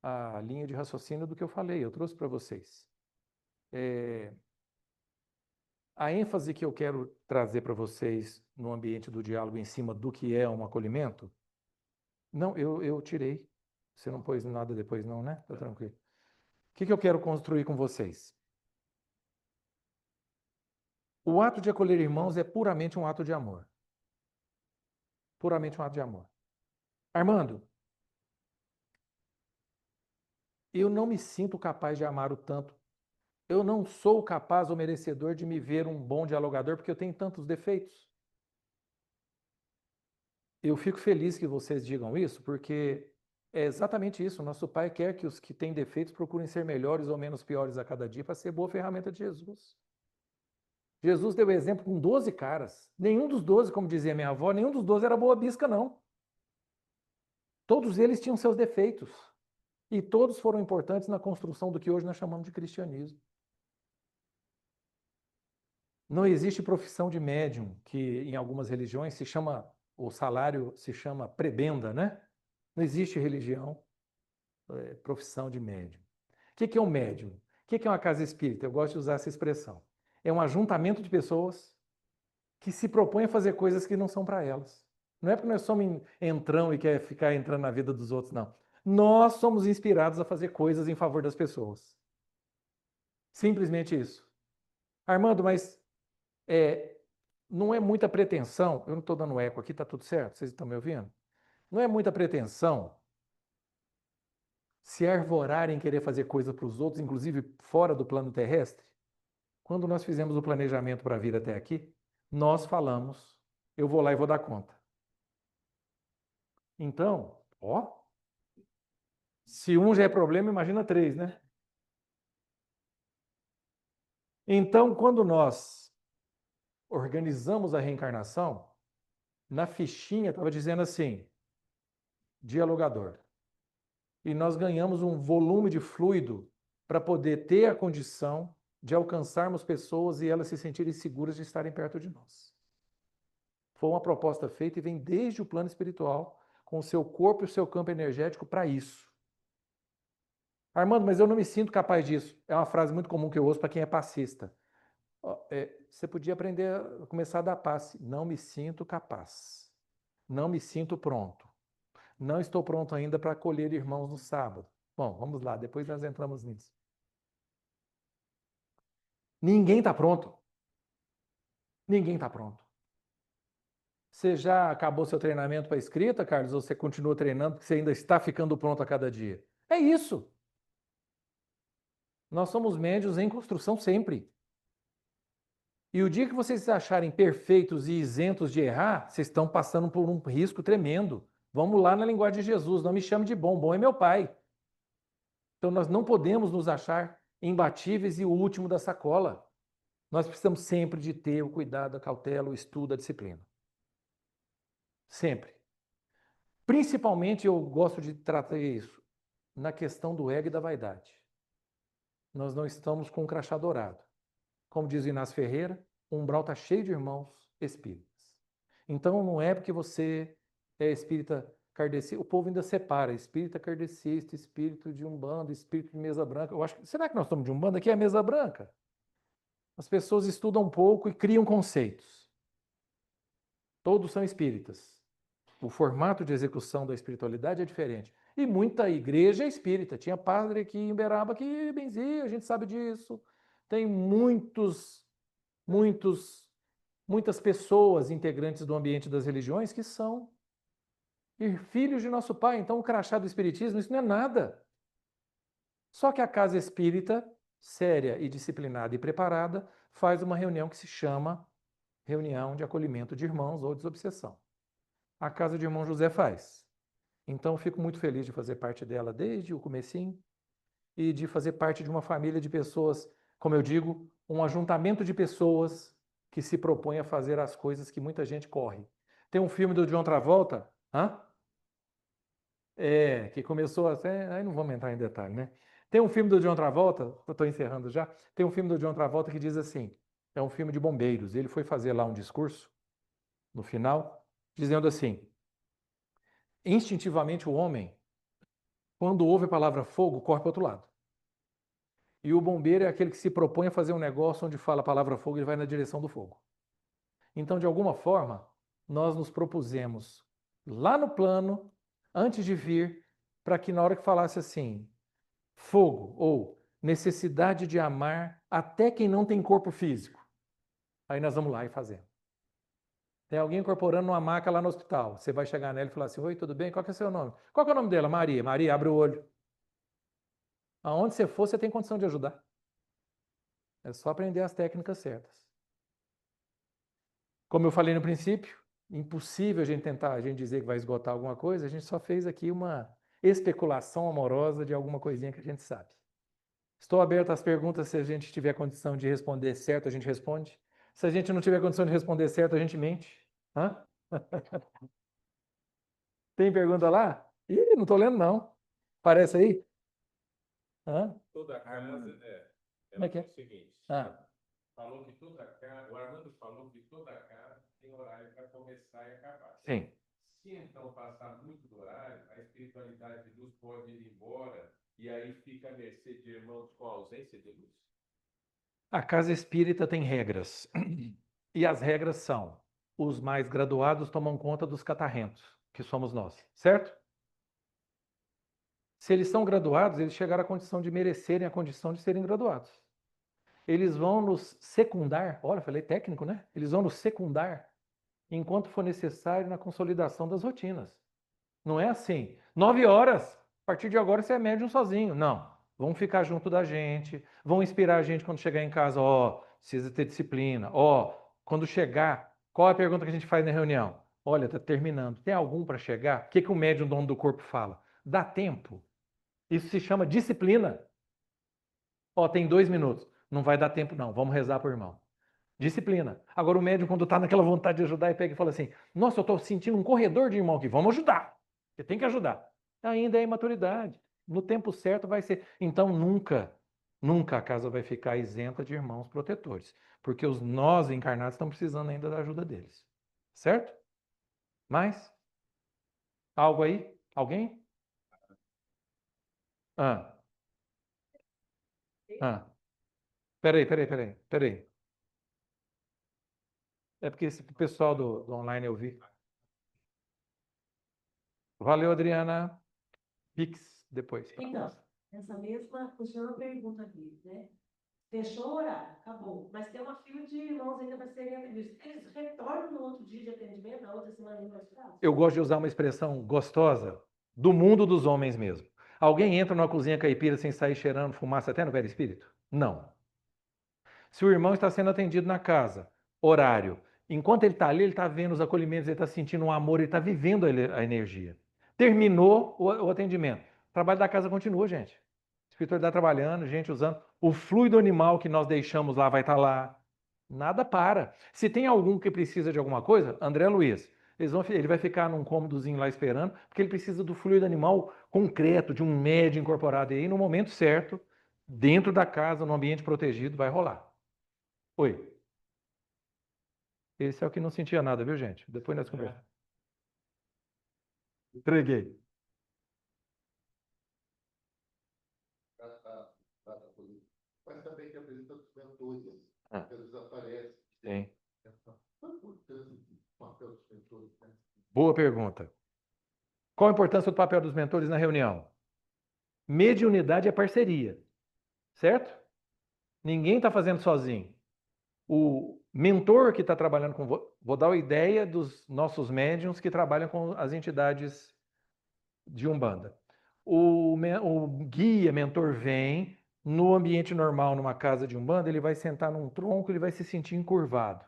a linha de raciocínio do que eu falei, eu trouxe para vocês. A ênfase que eu quero trazer para vocês no ambiente do diálogo em cima do que é um acolhimento, não, eu tirei. Você não pôs nada depois não, né? Tá tranquilo. O que eu quero construir com vocês? O ato de acolher irmãos é puramente um ato de amor. Puramente um ato de amor. Armando, eu não me sinto capaz de amar o tanto. Eu não sou capaz ou merecedor de me ver um bom dialogador porque eu tenho tantos defeitos. Eu fico feliz que vocês digam isso, porque é exatamente isso. Nosso Pai quer que os que têm defeitos procurem ser melhores ou menos piores a cada dia para ser boa ferramenta de Jesus. Jesus deu exemplo com 12 caras. Nenhum dos 12, como dizia minha avó, nenhum dos 12 era boa bisca, não. Todos eles tinham seus defeitos. E todos foram importantes na construção do que hoje nós chamamos de cristianismo. Não existe profissão de médium, que em algumas religiões se chama, o salário se chama prebenda, né? Não existe religião, profissão de médium. O que é um médium? O que é uma casa espírita? Eu gosto de usar essa expressão. É um ajuntamento de pessoas que se propõem a fazer coisas que não são para elas. Não é porque nós somos entrão e quer ficar entrando na vida dos outros, não. Nós somos inspirados a fazer coisas em favor das pessoas. Simplesmente isso. Armando, mas não é muita pretensão, eu não estou dando eco aqui, está tudo certo? Vocês estão me ouvindo? Não é muita pretensão se arvorar em querer fazer coisa para os outros, inclusive fora do plano terrestre? Quando nós fizemos o planejamento para vir até aqui, nós falamos, eu vou lá e vou dar conta. Então, se um já é problema, imagina 3, né? Então, quando nós organizamos a reencarnação, na fichinha estava dizendo assim, dialogador. E nós ganhamos um volume de fluido para poder ter a condição de alcançarmos pessoas e elas se sentirem seguras de estarem perto de nós. Foi uma proposta feita e vem desde o plano espiritual, com o seu corpo e o seu campo energético para isso. Armando, mas eu não me sinto capaz disso. É uma frase muito comum que eu ouço para quem é passista. Você podia aprender a começar a dar passe. Não me sinto capaz. Não me sinto pronto. Não estou pronto ainda para acolher irmãos no sábado. Bom, vamos lá, depois nós entramos nisso. Ninguém está pronto. Ninguém está pronto. Você já acabou seu treinamento para escrita, Carlos, ou você continua treinando porque você ainda está ficando pronto a cada dia? É isso. Nós somos médios em construção sempre. E o dia que vocês se acharem perfeitos e isentos de errar, vocês estão passando por um risco tremendo. Vamos lá na linguagem de Jesus, não me chame de bom, bom é meu Pai. Então nós não podemos nos achar imbatíveis e o último da sacola. Nós precisamos sempre de ter o cuidado, a cautela, o estudo, a disciplina. Sempre. Principalmente eu gosto de tratar isso na questão do ego e da vaidade. Nós não estamos com um crachá dourado. Como diz o Inácio Ferreira, o umbral está cheio de irmãos espíritas. Então não é porque você é espírita kardecista, o povo ainda separa espírita kardecista, espírito de umbanda, espírito de mesa branca. Eu acho, será que nós estamos de umbanda? Aqui é mesa branca. As pessoas estudam um pouco e criam conceitos. Todos são espíritas. O formato de execução da espiritualidade é diferente. E muita igreja é espírita. Tinha padre aqui em Uberaba que benzia, a gente sabe disso. Tem muitas pessoas integrantes do ambiente das religiões que são filhos de nosso Pai. Então, o crachá do espiritismo, isso não é nada. Só que a casa espírita, séria e disciplinada e preparada, faz uma reunião que se chama reunião de acolhimento de irmãos ou desobsessão. A casa de irmão José faz. Então, fico muito feliz de fazer parte dela desde o comecinho e de fazer parte de uma família de pessoas, como eu digo, um ajuntamento de pessoas que se propõe a fazer as coisas que muita gente corre. Tem um filme do John Travolta, que começou até. Aí não vamos entrar em detalhe, né? Tem um filme do John Travolta, eu estou encerrando já. Tem um filme do John Travolta que diz assim: é um filme de bombeiros. Ele foi fazer lá um discurso, no final, dizendo assim: instintivamente o homem, quando ouve a palavra fogo, corre para o outro lado. E o bombeiro é aquele que se propõe a fazer um negócio onde fala a palavra fogo, ele vai na direção do fogo. Então, de alguma forma, nós nos propusemos lá no plano, antes de vir, para que na hora que falasse assim, fogo ou necessidade de amar até quem não tem corpo físico, aí nós vamos lá e fazemos. Tem alguém incorporando uma maca lá no hospital. Você vai chegar nela e falar assim: oi, tudo bem? Qual que é o seu nome? Qual que é o nome dela? Maria. Maria, abre o olho. Aonde você for, você tem condição de ajudar. É só aprender as técnicas certas. Como eu falei no princípio, impossível a gente dizer que vai esgotar alguma coisa, a gente só fez aqui uma especulação amorosa de alguma coisinha que a gente sabe. Estou aberto às perguntas, se a gente tiver condição de responder certo, a gente responde. Se a gente não tiver condição de responder certo, a gente mente. Hã? Tem pergunta lá? Ih, não estou lendo não. Parece aí? Hã? Toda casa Como é que é? o seguinte. Falou que toda casa, o Armando falou que toda casa tem horário para começar e acabar. Sim. Se então passar muito do horário, a espiritualidade de luz pode ir embora e aí fica a mercê de irmãos com ausência de luz? A casa espírita tem regras. E as regras são: os mais graduados tomam conta dos catarrentos, que somos nós, certo? Se eles são graduados, eles chegaram à condição de merecerem a condição de serem graduados. Eles vão nos secundar, olha, falei técnico, né? Eles vão nos secundar enquanto for necessário na consolidação das rotinas. Não é assim, 9 horas, a partir de agora você é médium sozinho. Não, vão ficar junto da gente, vão inspirar a gente quando chegar em casa, precisa ter disciplina. Quando chegar, qual é a pergunta que a gente faz na reunião? Olha, está terminando, tem algum para chegar? O que o médium dono do corpo fala? Dá tempo. Isso se chama disciplina. Tem 2 minutos. Não vai dar tempo, não. Vamos rezar por irmão. Disciplina. Agora o médium, quando está naquela vontade de ajudar, e pega e fala assim: nossa, eu estou sentindo um corredor de irmão aqui, vamos ajudar. Você tem que ajudar. Ainda é imaturidade. No tempo certo vai ser. Então nunca a casa vai ficar isenta de irmãos protetores. Porque nós encarnados estamos precisando ainda da ajuda deles. Certo? Mais? Algo aí? Alguém? Ah. Ah. Peraí. É porque o pessoal do online eu vi. Valeu, Adriana. Pix depois. Então, essa mesma, continua a pergunta aqui, né? Fechou o horário, acabou. Mas tem uma fila de irmãos ainda para serem atendidos. Eles retornam no outro dia de atendimento, na outra semana de mais prazo? Eu gosto de usar uma expressão gostosa do mundo dos homens mesmo. Alguém entra numa cozinha caipira sem sair cheirando fumaça até no velho espírito? Não. Se o irmão está sendo atendido na casa, horário, enquanto ele está ali, ele está vendo os acolhimentos, ele está sentindo um amor, ele está vivendo a energia. Terminou o atendimento. O trabalho da casa continua, gente. A espiritualidade trabalhando, gente usando. O fluido animal que nós deixamos lá vai estar lá. Nada para. Se tem algum que precisa de alguma coisa, André Luiz, ele vai ficar num cômodozinho lá esperando, porque ele precisa do fluido animal concreto, de um médio incorporado. E aí, no momento certo, dentro da casa, no ambiente protegido, vai rolar. Oi. Esse é o que não sentia nada, viu, gente? Depois nós conversamos. Entreguei. Mas também que apresenta os mentores, que eles aparecem. Sim. Qual a importância do papel dos mentores? Boa pergunta. Qual a importância do papel dos mentores na reunião? Mediunidade é parceria, certo? Ninguém está fazendo sozinho. O mentor que está trabalhando com... Vou dar a ideia dos nossos médiums que trabalham com as entidades de Umbanda. O guia, mentor vem, no ambiente normal, numa casa de Umbanda, ele vai sentar num tronco, ele vai se sentir encurvado.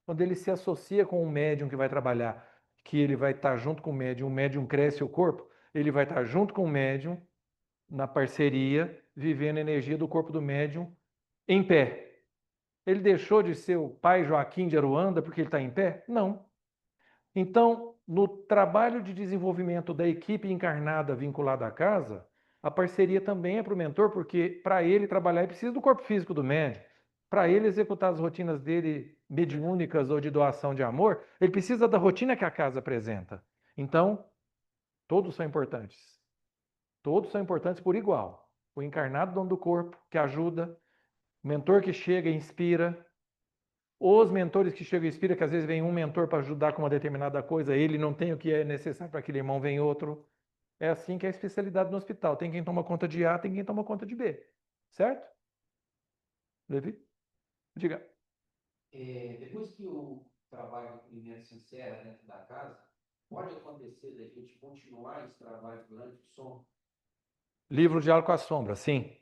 Quando ele se associa com um médium que vai trabalhar, que ele vai estar junto com o médium cresce o corpo, ele vai estar junto com o médium, na parceria, vivendo a energia do corpo do médium em pé. Ele deixou de ser o pai Joaquim de Aruanda porque ele está em pé? Não. Então, no trabalho de desenvolvimento da equipe encarnada vinculada à casa, a parceria também é para o mentor, porque para ele trabalhar, ele precisa do corpo físico do médium. Para ele executar as rotinas dele mediúnicas ou de doação de amor, ele precisa da rotina que a casa apresenta. Então, todos são importantes. Todos são importantes por igual. O encarnado dono do corpo, que ajuda, o mentor que chega e inspira, os mentores que chegam e inspiram, que às vezes vem um mentor para ajudar com uma determinada coisa, ele não tem o que é necessário para aquele irmão, vem outro. É assim que é a especialidade no hospital. Tem quem toma conta de A, tem quem toma conta de B. Certo? Levi? Diga. Depois que o trabalho de acolhimento se encerra dentro da casa, pode acontecer da gente continuar esse trabalho durante o sono? Livro Diálogo com a Sombra, sim.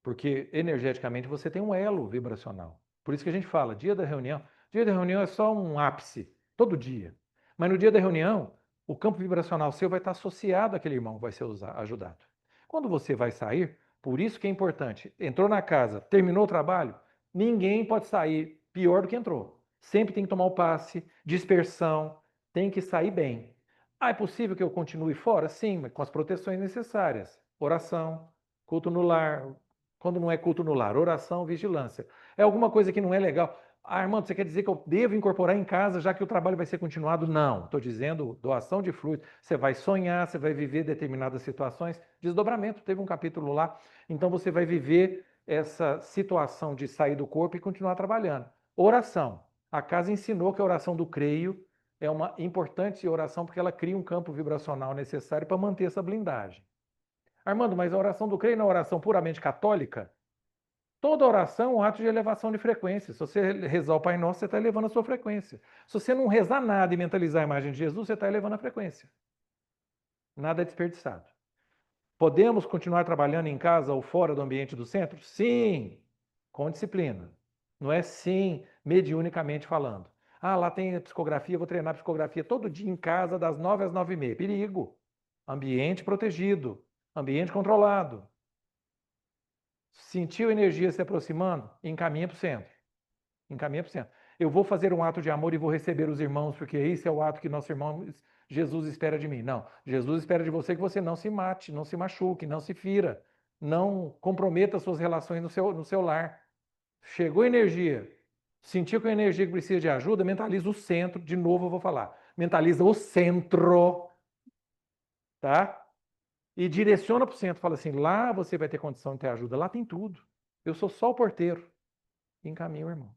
Porque energeticamente você tem um elo vibracional. Por isso que a gente fala, dia da reunião. Dia da reunião é só um ápice, todo dia. Mas no dia da reunião, o campo vibracional seu vai estar associado àquele irmão que vai ser ajudado. Quando você vai sair, por isso que é importante, entrou na casa, terminou o trabalho, ninguém pode sair pior do que entrou. Sempre tem que tomar o passe, dispersão, tem que sair bem. Ah, é possível que eu continue fora? Sim, mas com as proteções necessárias. Oração, culto no lar, quando não é culto no lar, oração, vigilância. É alguma coisa que não é legal. Ah, Armando, você quer dizer que eu devo incorporar em casa já que o trabalho vai ser continuado? Não, estou dizendo doação de fluido. Você vai sonhar, você vai viver determinadas situações. Desdobramento, teve um capítulo lá. Então você vai viver essa situação de sair do corpo e continuar trabalhando. Oração. A casa ensinou que a oração do creio é uma importante oração porque ela cria um campo vibracional necessário para manter essa blindagem. Armando, mas a oração do creio não é uma oração puramente católica? Toda oração é um ato de elevação de frequência. Se você rezar o Pai Nosso, você está elevando a sua frequência. Se você não rezar nada e mentalizar a imagem de Jesus, você está elevando a frequência. Nada é desperdiçado. Podemos continuar trabalhando em casa ou fora do ambiente do centro? Sim, com disciplina. Não é sim, mediunicamente falando. Ah, lá tem a psicografia, vou treinar psicografia todo dia em casa, das 9 às 9h30. Perigo. Ambiente protegido, ambiente controlado. Sentiu a energia se aproximando? Encaminha para o centro. Encaminha para o centro. Eu vou fazer um ato de amor e vou receber os irmãos, porque esse é o ato que nosso irmão Jesus espera de mim. Não, Jesus espera de você que você não se mate, não se machuque, não se fira, não comprometa suas relações no seu lar. Chegou energia, sentiu que a energia que precisa de ajuda, mentaliza o centro, de novo eu vou falar, mentaliza o centro, tá? E direciona para o centro, fala assim, lá você vai ter condição de ter ajuda, lá tem tudo. Eu sou só o porteiro. Encaminha o irmão.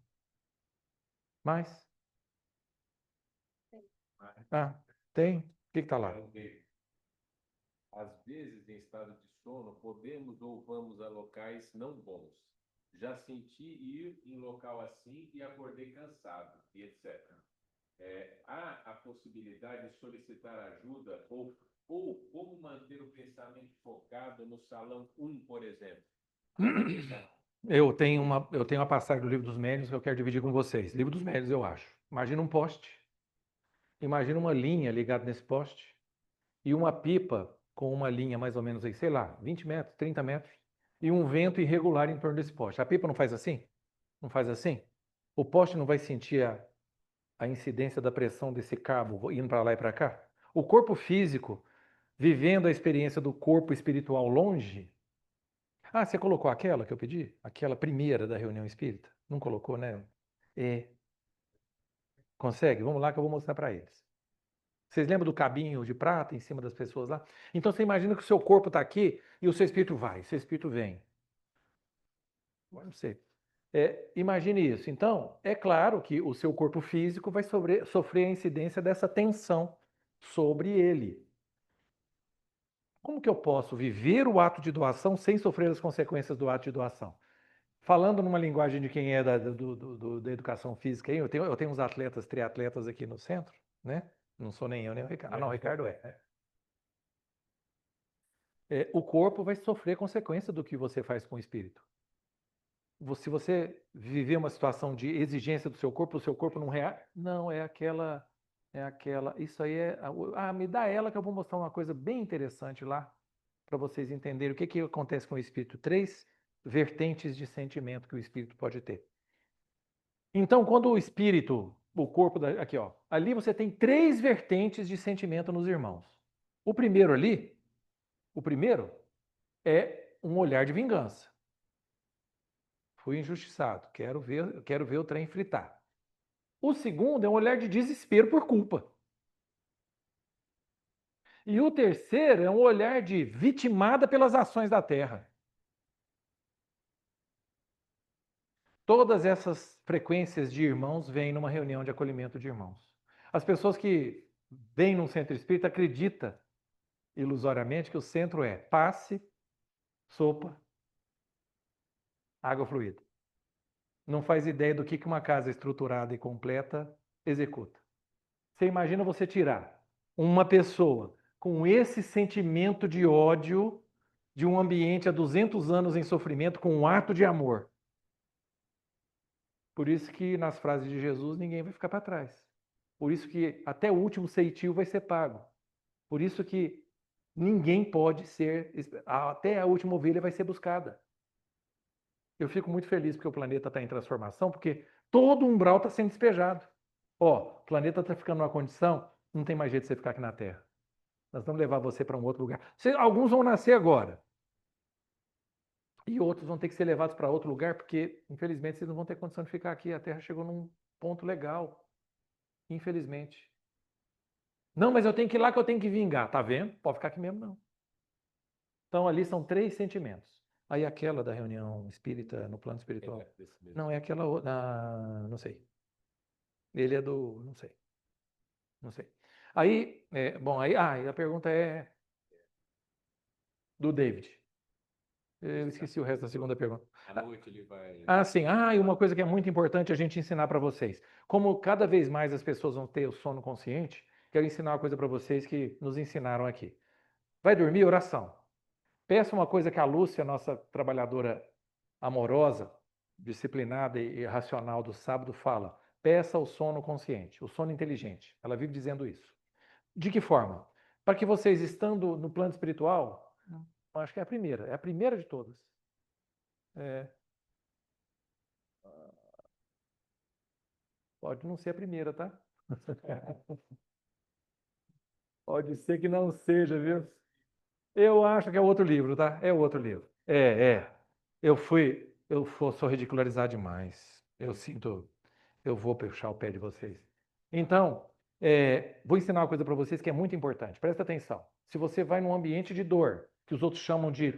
Mais? Ah, tem? O que está lá? Às vezes, em estado de sono, podemos ou vamos a locais não bons. Já senti ir em local assim e acordei cansado, e etc. Há a possibilidade de solicitar ajuda ou como manter o pensamento focado no salão 1, por exemplo? Eu tenho uma passagem do Livro dos Médiuns que eu quero dividir com vocês. Livro dos Médiuns, eu acho. Imagina um poste. Imagina uma linha ligada nesse poste e uma pipa com uma linha mais ou menos aí, sei lá, 20 metros, 30 metros, e um vento irregular em torno desse poste. A pipa não faz assim? Não faz assim? O poste não vai sentir a incidência da pressão desse cabo indo para lá e para cá? O corpo físico, vivendo a experiência do corpo espiritual longe. Ah, você colocou aquela que eu pedi? Aquela primeira da reunião espírita? Não colocou, né? Consegue? Vamos lá que eu vou mostrar para eles. Vocês lembram do cabinho de prata em cima das pessoas lá? Então você imagina que o seu corpo está aqui e o seu espírito vai, seu espírito vem. Não sei. Imagine isso. Então, é claro que o seu corpo físico vai sofrer a incidência dessa tensão sobre ele. Como que eu posso viver o ato de doação sem sofrer as consequências do ato de doação? Falando numa linguagem de quem é da educação física, eu tenho uns atletas, triatletas aqui no centro, né? Não sou nem eu, nem o Ricardo. Ah, não, o Ricardo é. O corpo vai sofrer consequência do que você faz com o espírito. Se você viver uma situação de exigência do seu corpo, o seu corpo não reage. Não, é aquela. Isso aí é. Me dá ela que eu vou mostrar uma coisa bem interessante lá, para vocês entenderem o que acontece com o espírito. 3 vertentes de sentimento que o espírito pode ter. Então, quando o espírito, o corpo, aqui, ó, ali você tem 3 vertentes de sentimento nos irmãos. O primeiro ali, o primeiro é um olhar de vingança. Fui injustiçado, quero ver o trem fritar. O segundo é um olhar de desespero por culpa. E o terceiro é um olhar de vitimada pelas ações da terra. Todas essas frequências de irmãos vêm numa reunião de acolhimento de irmãos. As pessoas que vêm num centro espírita acreditam ilusoriamente que o centro é passe, sopa, água fluida. Não faz ideia do que uma casa estruturada e completa executa. Você imagina você tirar uma pessoa com esse sentimento de ódio de um ambiente há 200 anos em sofrimento com um ato de amor. Por isso que nas frases de Jesus ninguém vai ficar para trás. Por isso que até o último ceitil vai ser pago. Por isso que ninguém pode ser, até a última ovelha vai ser buscada. Eu fico muito feliz porque o planeta está em transformação, porque todo o umbral está sendo despejado. Ó, o planeta está ficando numa condição, não tem mais jeito de você ficar aqui na Terra. Nós vamos levar você para um outro lugar. Alguns vão nascer agora. E outros vão ter que ser levados para outro lugar, porque, infelizmente, vocês não vão ter condição de ficar aqui. A Terra chegou num ponto legal. Infelizmente. Não, mas eu tenho que ir lá que eu tenho que vingar. Tá vendo? Pode ficar aqui mesmo, não. Então, ali são 3 sentimentos. Aí aquela da reunião espírita no plano espiritual. Não, é aquela outra. Não sei. Ele é do. Não sei. Não sei. Aí, aí a pergunta é do David. Eu esqueci o resto da segunda pergunta. À noite ele vai. Sim. E uma coisa que é muito importante a gente ensinar para vocês. Como cada vez mais as pessoas vão ter o sono consciente, quero ensinar uma coisa para vocês que nos ensinaram aqui. Vai dormir, oração. Peça uma coisa que a Lúcia, nossa trabalhadora amorosa, disciplinada e racional do sábado, fala. Peça o sono consciente, o sono inteligente. Ela vive dizendo isso. De que forma? Para que vocês, estando no plano espiritual, acho que é a primeira de todas. Pode não ser a primeira, tá? Pode ser que não seja, viu? Eu acho que é outro livro, tá? É outro livro. Sou ridicularizar demais. Eu vou puxar o pé de vocês. Então, vou ensinar uma coisa para vocês que é muito importante. Presta atenção. Se você vai num ambiente de dor, que os outros chamam de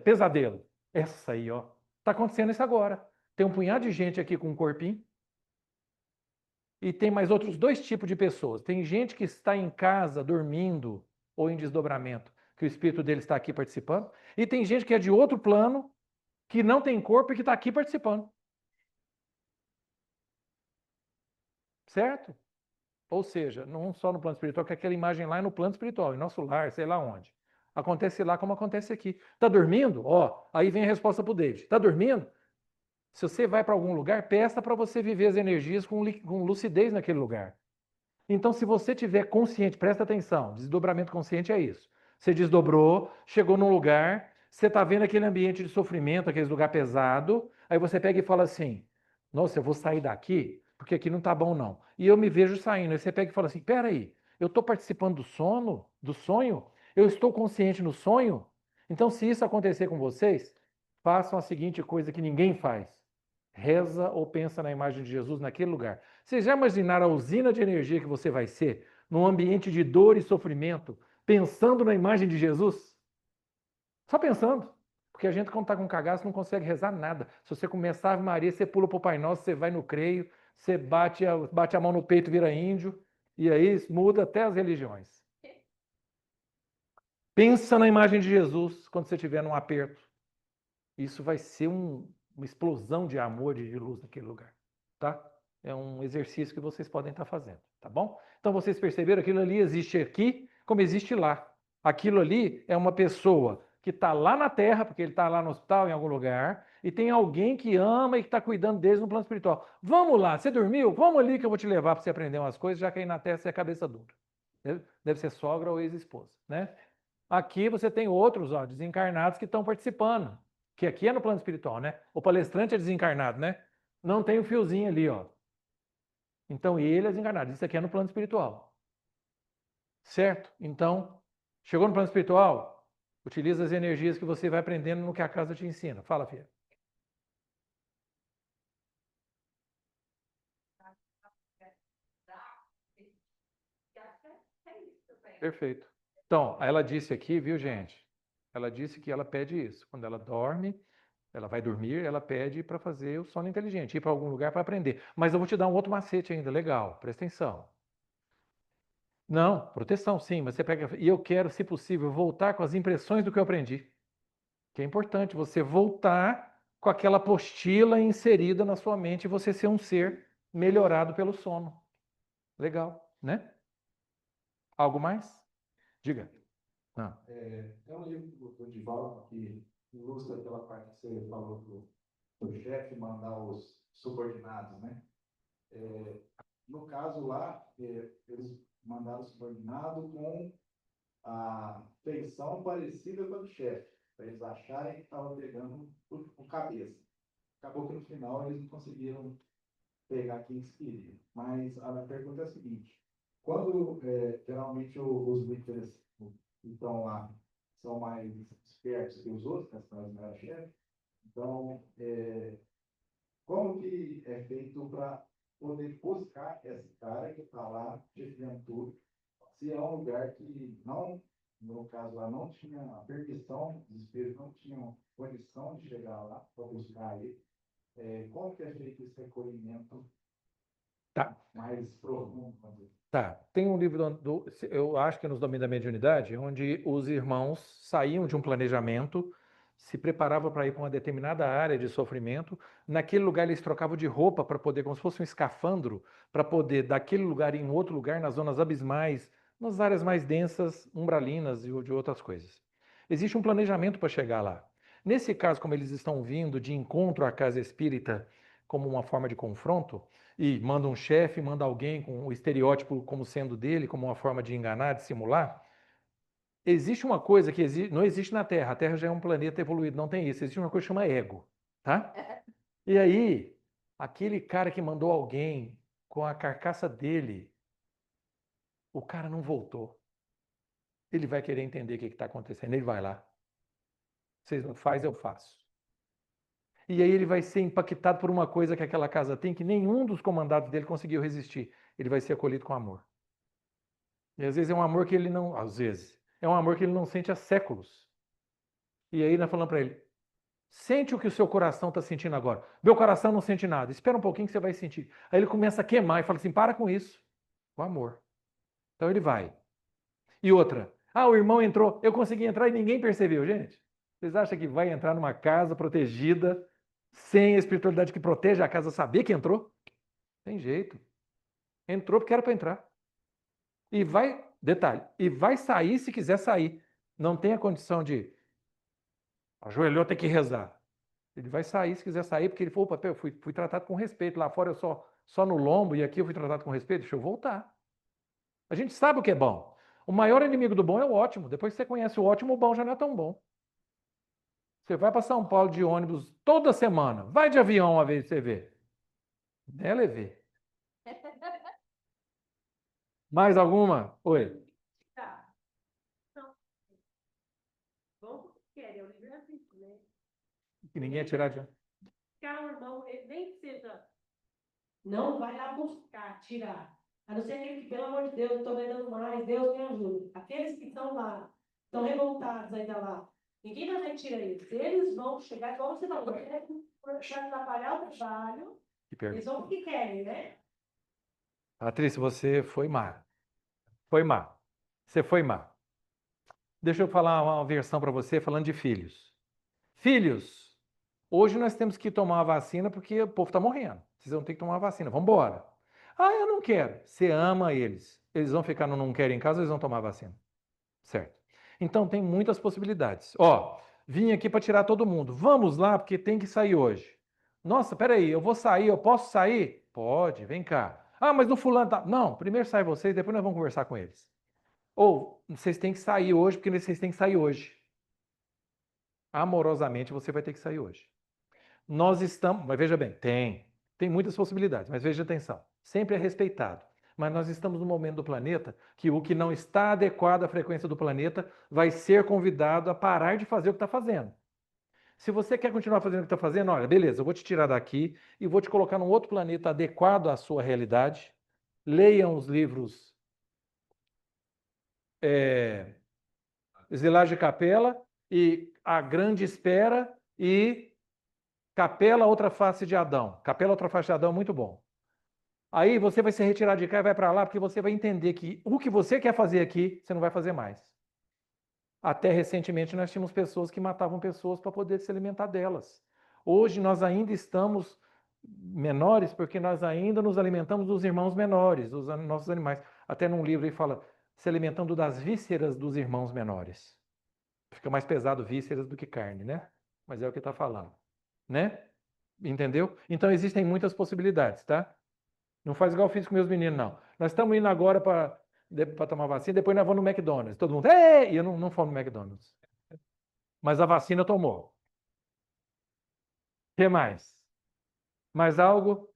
pesadelo, essa aí, ó, tá acontecendo isso agora. Tem um punhado de gente aqui com um corpinho, e tem mais outros 2 tipos de pessoas. Tem gente que está em casa, dormindo, ou em desdobramento, que o espírito dele está aqui participando. E tem gente que é de outro plano, que não tem corpo e que está aqui participando. Certo? Ou seja, não só no plano espiritual, que aquela imagem lá é no plano espiritual, em nosso lar, sei lá onde. Acontece lá como acontece aqui. Está dormindo? Aí vem a resposta para o David. Está dormindo? Se você vai para algum lugar, peça para você viver as energias com lucidez naquele lugar. Então, se você tiver consciente, presta atenção, desdobramento consciente é isso. Você desdobrou, chegou num lugar, você está vendo aquele ambiente de sofrimento, aquele lugar pesado, aí você pega e fala assim, nossa, eu vou sair daqui, porque aqui não está bom não. E eu me vejo saindo. Aí você pega e fala assim, peraí, eu estou participando do sonho? Eu estou consciente no sonho? Então, se isso acontecer com vocês, façam a seguinte coisa que ninguém faz. Reza ou pensa na imagem de Jesus naquele lugar. Vocês já imaginaram a usina de energia que você vai ser num ambiente de dor e sofrimento, pensando na imagem de Jesus? Só pensando. Porque a gente, quando está com cagaço, não consegue rezar nada. Se você começar a Ave Maria, você pula para o Pai Nosso, você vai no creio, você bate a mão no peito, vira índio, e aí muda até as religiões. Pensa na imagem de Jesus quando você estiver num aperto. Isso vai ser uma explosão de amor e de luz naquele lugar, tá? É um exercício que vocês podem estar fazendo, tá bom? Então vocês perceberam, aquilo ali existe aqui como existe lá. Aquilo ali é uma pessoa que está lá na Terra, porque ele está lá no hospital, em algum lugar, e tem alguém que ama e que está cuidando deles no plano espiritual. Vamos lá, você dormiu? Vamos ali que eu vou te levar para você aprender umas coisas, já que aí na Terra você é cabeça dura. Deve ser sogra ou ex-esposa, né? Aqui você tem outros, desencarnados que estão participando. Que aqui é no plano espiritual, né? O palestrante é desencarnado, né? Não tem o fiozinho ali, ó. Então, ele é desencarnado. Isso aqui é no plano espiritual. Certo? Então, chegou no plano espiritual, utiliza as energias que você vai aprendendo no que a casa te ensina. Fala, filha. Perfeito. Então, ela disse aqui, viu, gente? Ela disse que ela pede isso. Quando ela dorme, ela vai dormir, ela pede para fazer o sono inteligente, ir para algum lugar para aprender. Mas eu vou te dar um outro macete ainda, legal, presta atenção. Não, proteção sim, mas você pega. E eu quero, se possível, voltar com as impressões do que eu aprendi. Que é importante você voltar com aquela apostila inserida na sua mente e você ser um ser melhorado pelo sono. Legal, né? Algo mais? Diga. Ah. É um livro do Divaldo que ilustra aquela parte que você falou do chefe mandar os subordinados, né? No caso lá, eles mandaram o subordinado com a feição parecida com a do chefe, para eles acharem que estavam pegando o cabeça. Acabou que no final eles não conseguiram pegar quem eles queriam. Mas a pergunta é a seguinte: quando geralmente os líderes que estão lá são mais espertos que os outros, que são os chefes, então como que é feito para poder buscar esse cara que está lá chefiando tudo, se é um lugar que não, no caso lá, não tinha a permissão, os espíritos não tinham condição de chegar lá para buscar ele, como que é feito esse recolhimento mais profundo? Tá, tem um livro, eu acho que é nos Domínios da Mediunidade, onde os irmãos saíam de um planejamento, se preparavam para ir para uma determinada área de sofrimento, naquele lugar eles trocavam de roupa para poder, como se fosse um escafandro, para poder daquele lugar ir em outro lugar, nas zonas abismais, nas áreas mais densas, umbralinas e de outras coisas. Existe um planejamento para chegar lá. Nesse caso, como eles estão vindo de encontro à casa espírita como uma forma de confronto, e manda um chefe, manda alguém com o estereótipo como sendo dele, como uma forma de enganar, de simular. Existe uma coisa que não existe na Terra. A Terra já é um planeta evoluído, não tem isso. Existe uma coisa que chama ego, tá? E aí, aquele cara que mandou alguém com a carcaça dele, o cara não voltou. Ele vai querer entender o que está acontecendo. Ele vai lá. Vocês não faz, eu faço. E aí ele vai ser impactado por uma coisa que aquela casa tem que nenhum dos comandados dele conseguiu resistir. Ele vai ser acolhido com amor. E às vezes é um amor que ele não, às vezes, é um amor que ele não sente há séculos. E aí nós falamos para ele, sente o que o seu coração está sentindo agora. Meu coração não sente nada. Espera um pouquinho que você vai sentir. Aí ele começa a queimar e fala assim, para com isso. O amor. Então ele vai. E outra, o irmão entrou, eu consegui entrar e ninguém percebeu, gente. Vocês acham que vai entrar numa casa protegida, sem a espiritualidade que protege a casa saber que entrou? Tem jeito. Entrou porque era para entrar. E vai, detalhe, e vai sair se quiser sair. Não tem a condição de ajoelhou, tem que rezar. Ele vai sair se quiser sair, porque ele falou, opa, eu fui tratado com respeito. Lá fora eu só no lombo e aqui eu fui tratado com respeito, deixa eu voltar. A gente sabe o que é bom. O maior inimigo do bom é o ótimo. Depois que você conhece o ótimo, o bom já não é tão bom. Você vai para São Paulo de ônibus toda semana. Vai de avião uma vez você vê. É leve. Mais alguma? Oi. Tá. Não. Vamos porque querem, é o livre-arbítrio, né? Que ninguém ia tirar de... Cada irmão, nem que seja, não vai lá buscar, tirar. A não ser aquele que, pelo amor de Deus, não estou ganhando mais, Deus me ajude. Aqueles que estão lá, estão revoltados ainda lá, ninguém vai tirar eles. Eles vão chegar, igual você falou, para atrapalhar o trabalho, eles vão porque querem, né? Patrícia, você foi má. Foi má. Você foi má. Deixa eu falar uma versão para você falando de filhos. Filhos, hoje nós temos que tomar a vacina porque o povo está morrendo. Vocês vão ter que tomar a vacina. Vamos embora. Eu não quero. Você ama eles. Eles vão ficar no não quero em casa, eles vão tomar a vacina. Certo. Então tem muitas possibilidades. Vim aqui para tirar todo mundo. Vamos lá, porque tem que sair hoje. Nossa, peraí, eu vou sair, eu posso sair? Pode, vem cá. Mas no fulano tá... Não, primeiro sai vocês, depois nós vamos conversar com eles. Ou vocês têm que sair hoje, porque vocês têm que sair hoje. Amorosamente você vai ter que sair hoje. Nós estamos... Mas veja bem, tem muitas possibilidades, mas veja atenção. sempre é respeitado. Mas nós estamos num momento do planeta que o que não está adequado à frequência do planeta vai ser convidado a parar de fazer o que está fazendo. Se você quer continuar fazendo o que está fazendo, olha, beleza, eu vou te tirar daqui e vou te colocar num outro planeta adequado à sua realidade. Leiam os livros Zilage Capela e A Grande Espera e Capela, Outra Face de Adão. Capela, Outra Face de Adão é muito bom. Aí você vai se retirar de cá e vai para lá, porque você vai entender que o que você quer fazer aqui, você não vai fazer mais. Até recentemente nós tínhamos pessoas que matavam pessoas para poder se alimentar delas. Hoje nós ainda estamos menores porque nós ainda nos alimentamos dos irmãos menores, dos nossos animais. Até num livro aí fala, se alimentando das vísceras dos irmãos menores. Fica mais pesado vísceras do que carne, né? Mas é o que está falando, né? Entendeu? Então existem muitas possibilidades, tá? Não faz igual eu fiz com meus meninos, não. Nós estamos indo agora para tomar vacina, depois nós vamos no McDonald's. Todo mundo, ei! E eu não falo no McDonald's. Mas a vacina tomou. O que mais? Mais algo?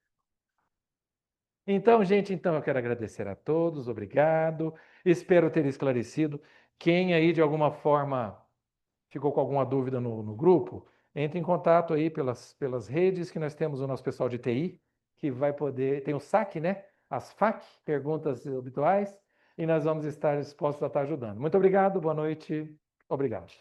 Então, gente, eu quero agradecer a todos, obrigado. Espero ter esclarecido. Quem aí, de alguma forma, ficou com alguma dúvida no grupo, entre em contato aí pelas redes que nós temos o nosso pessoal de TI, que vai poder, tem o SAC, né? As FAQ, perguntas habituais, e nós vamos estar dispostos a estar ajudando. Muito obrigado, boa noite, obrigado.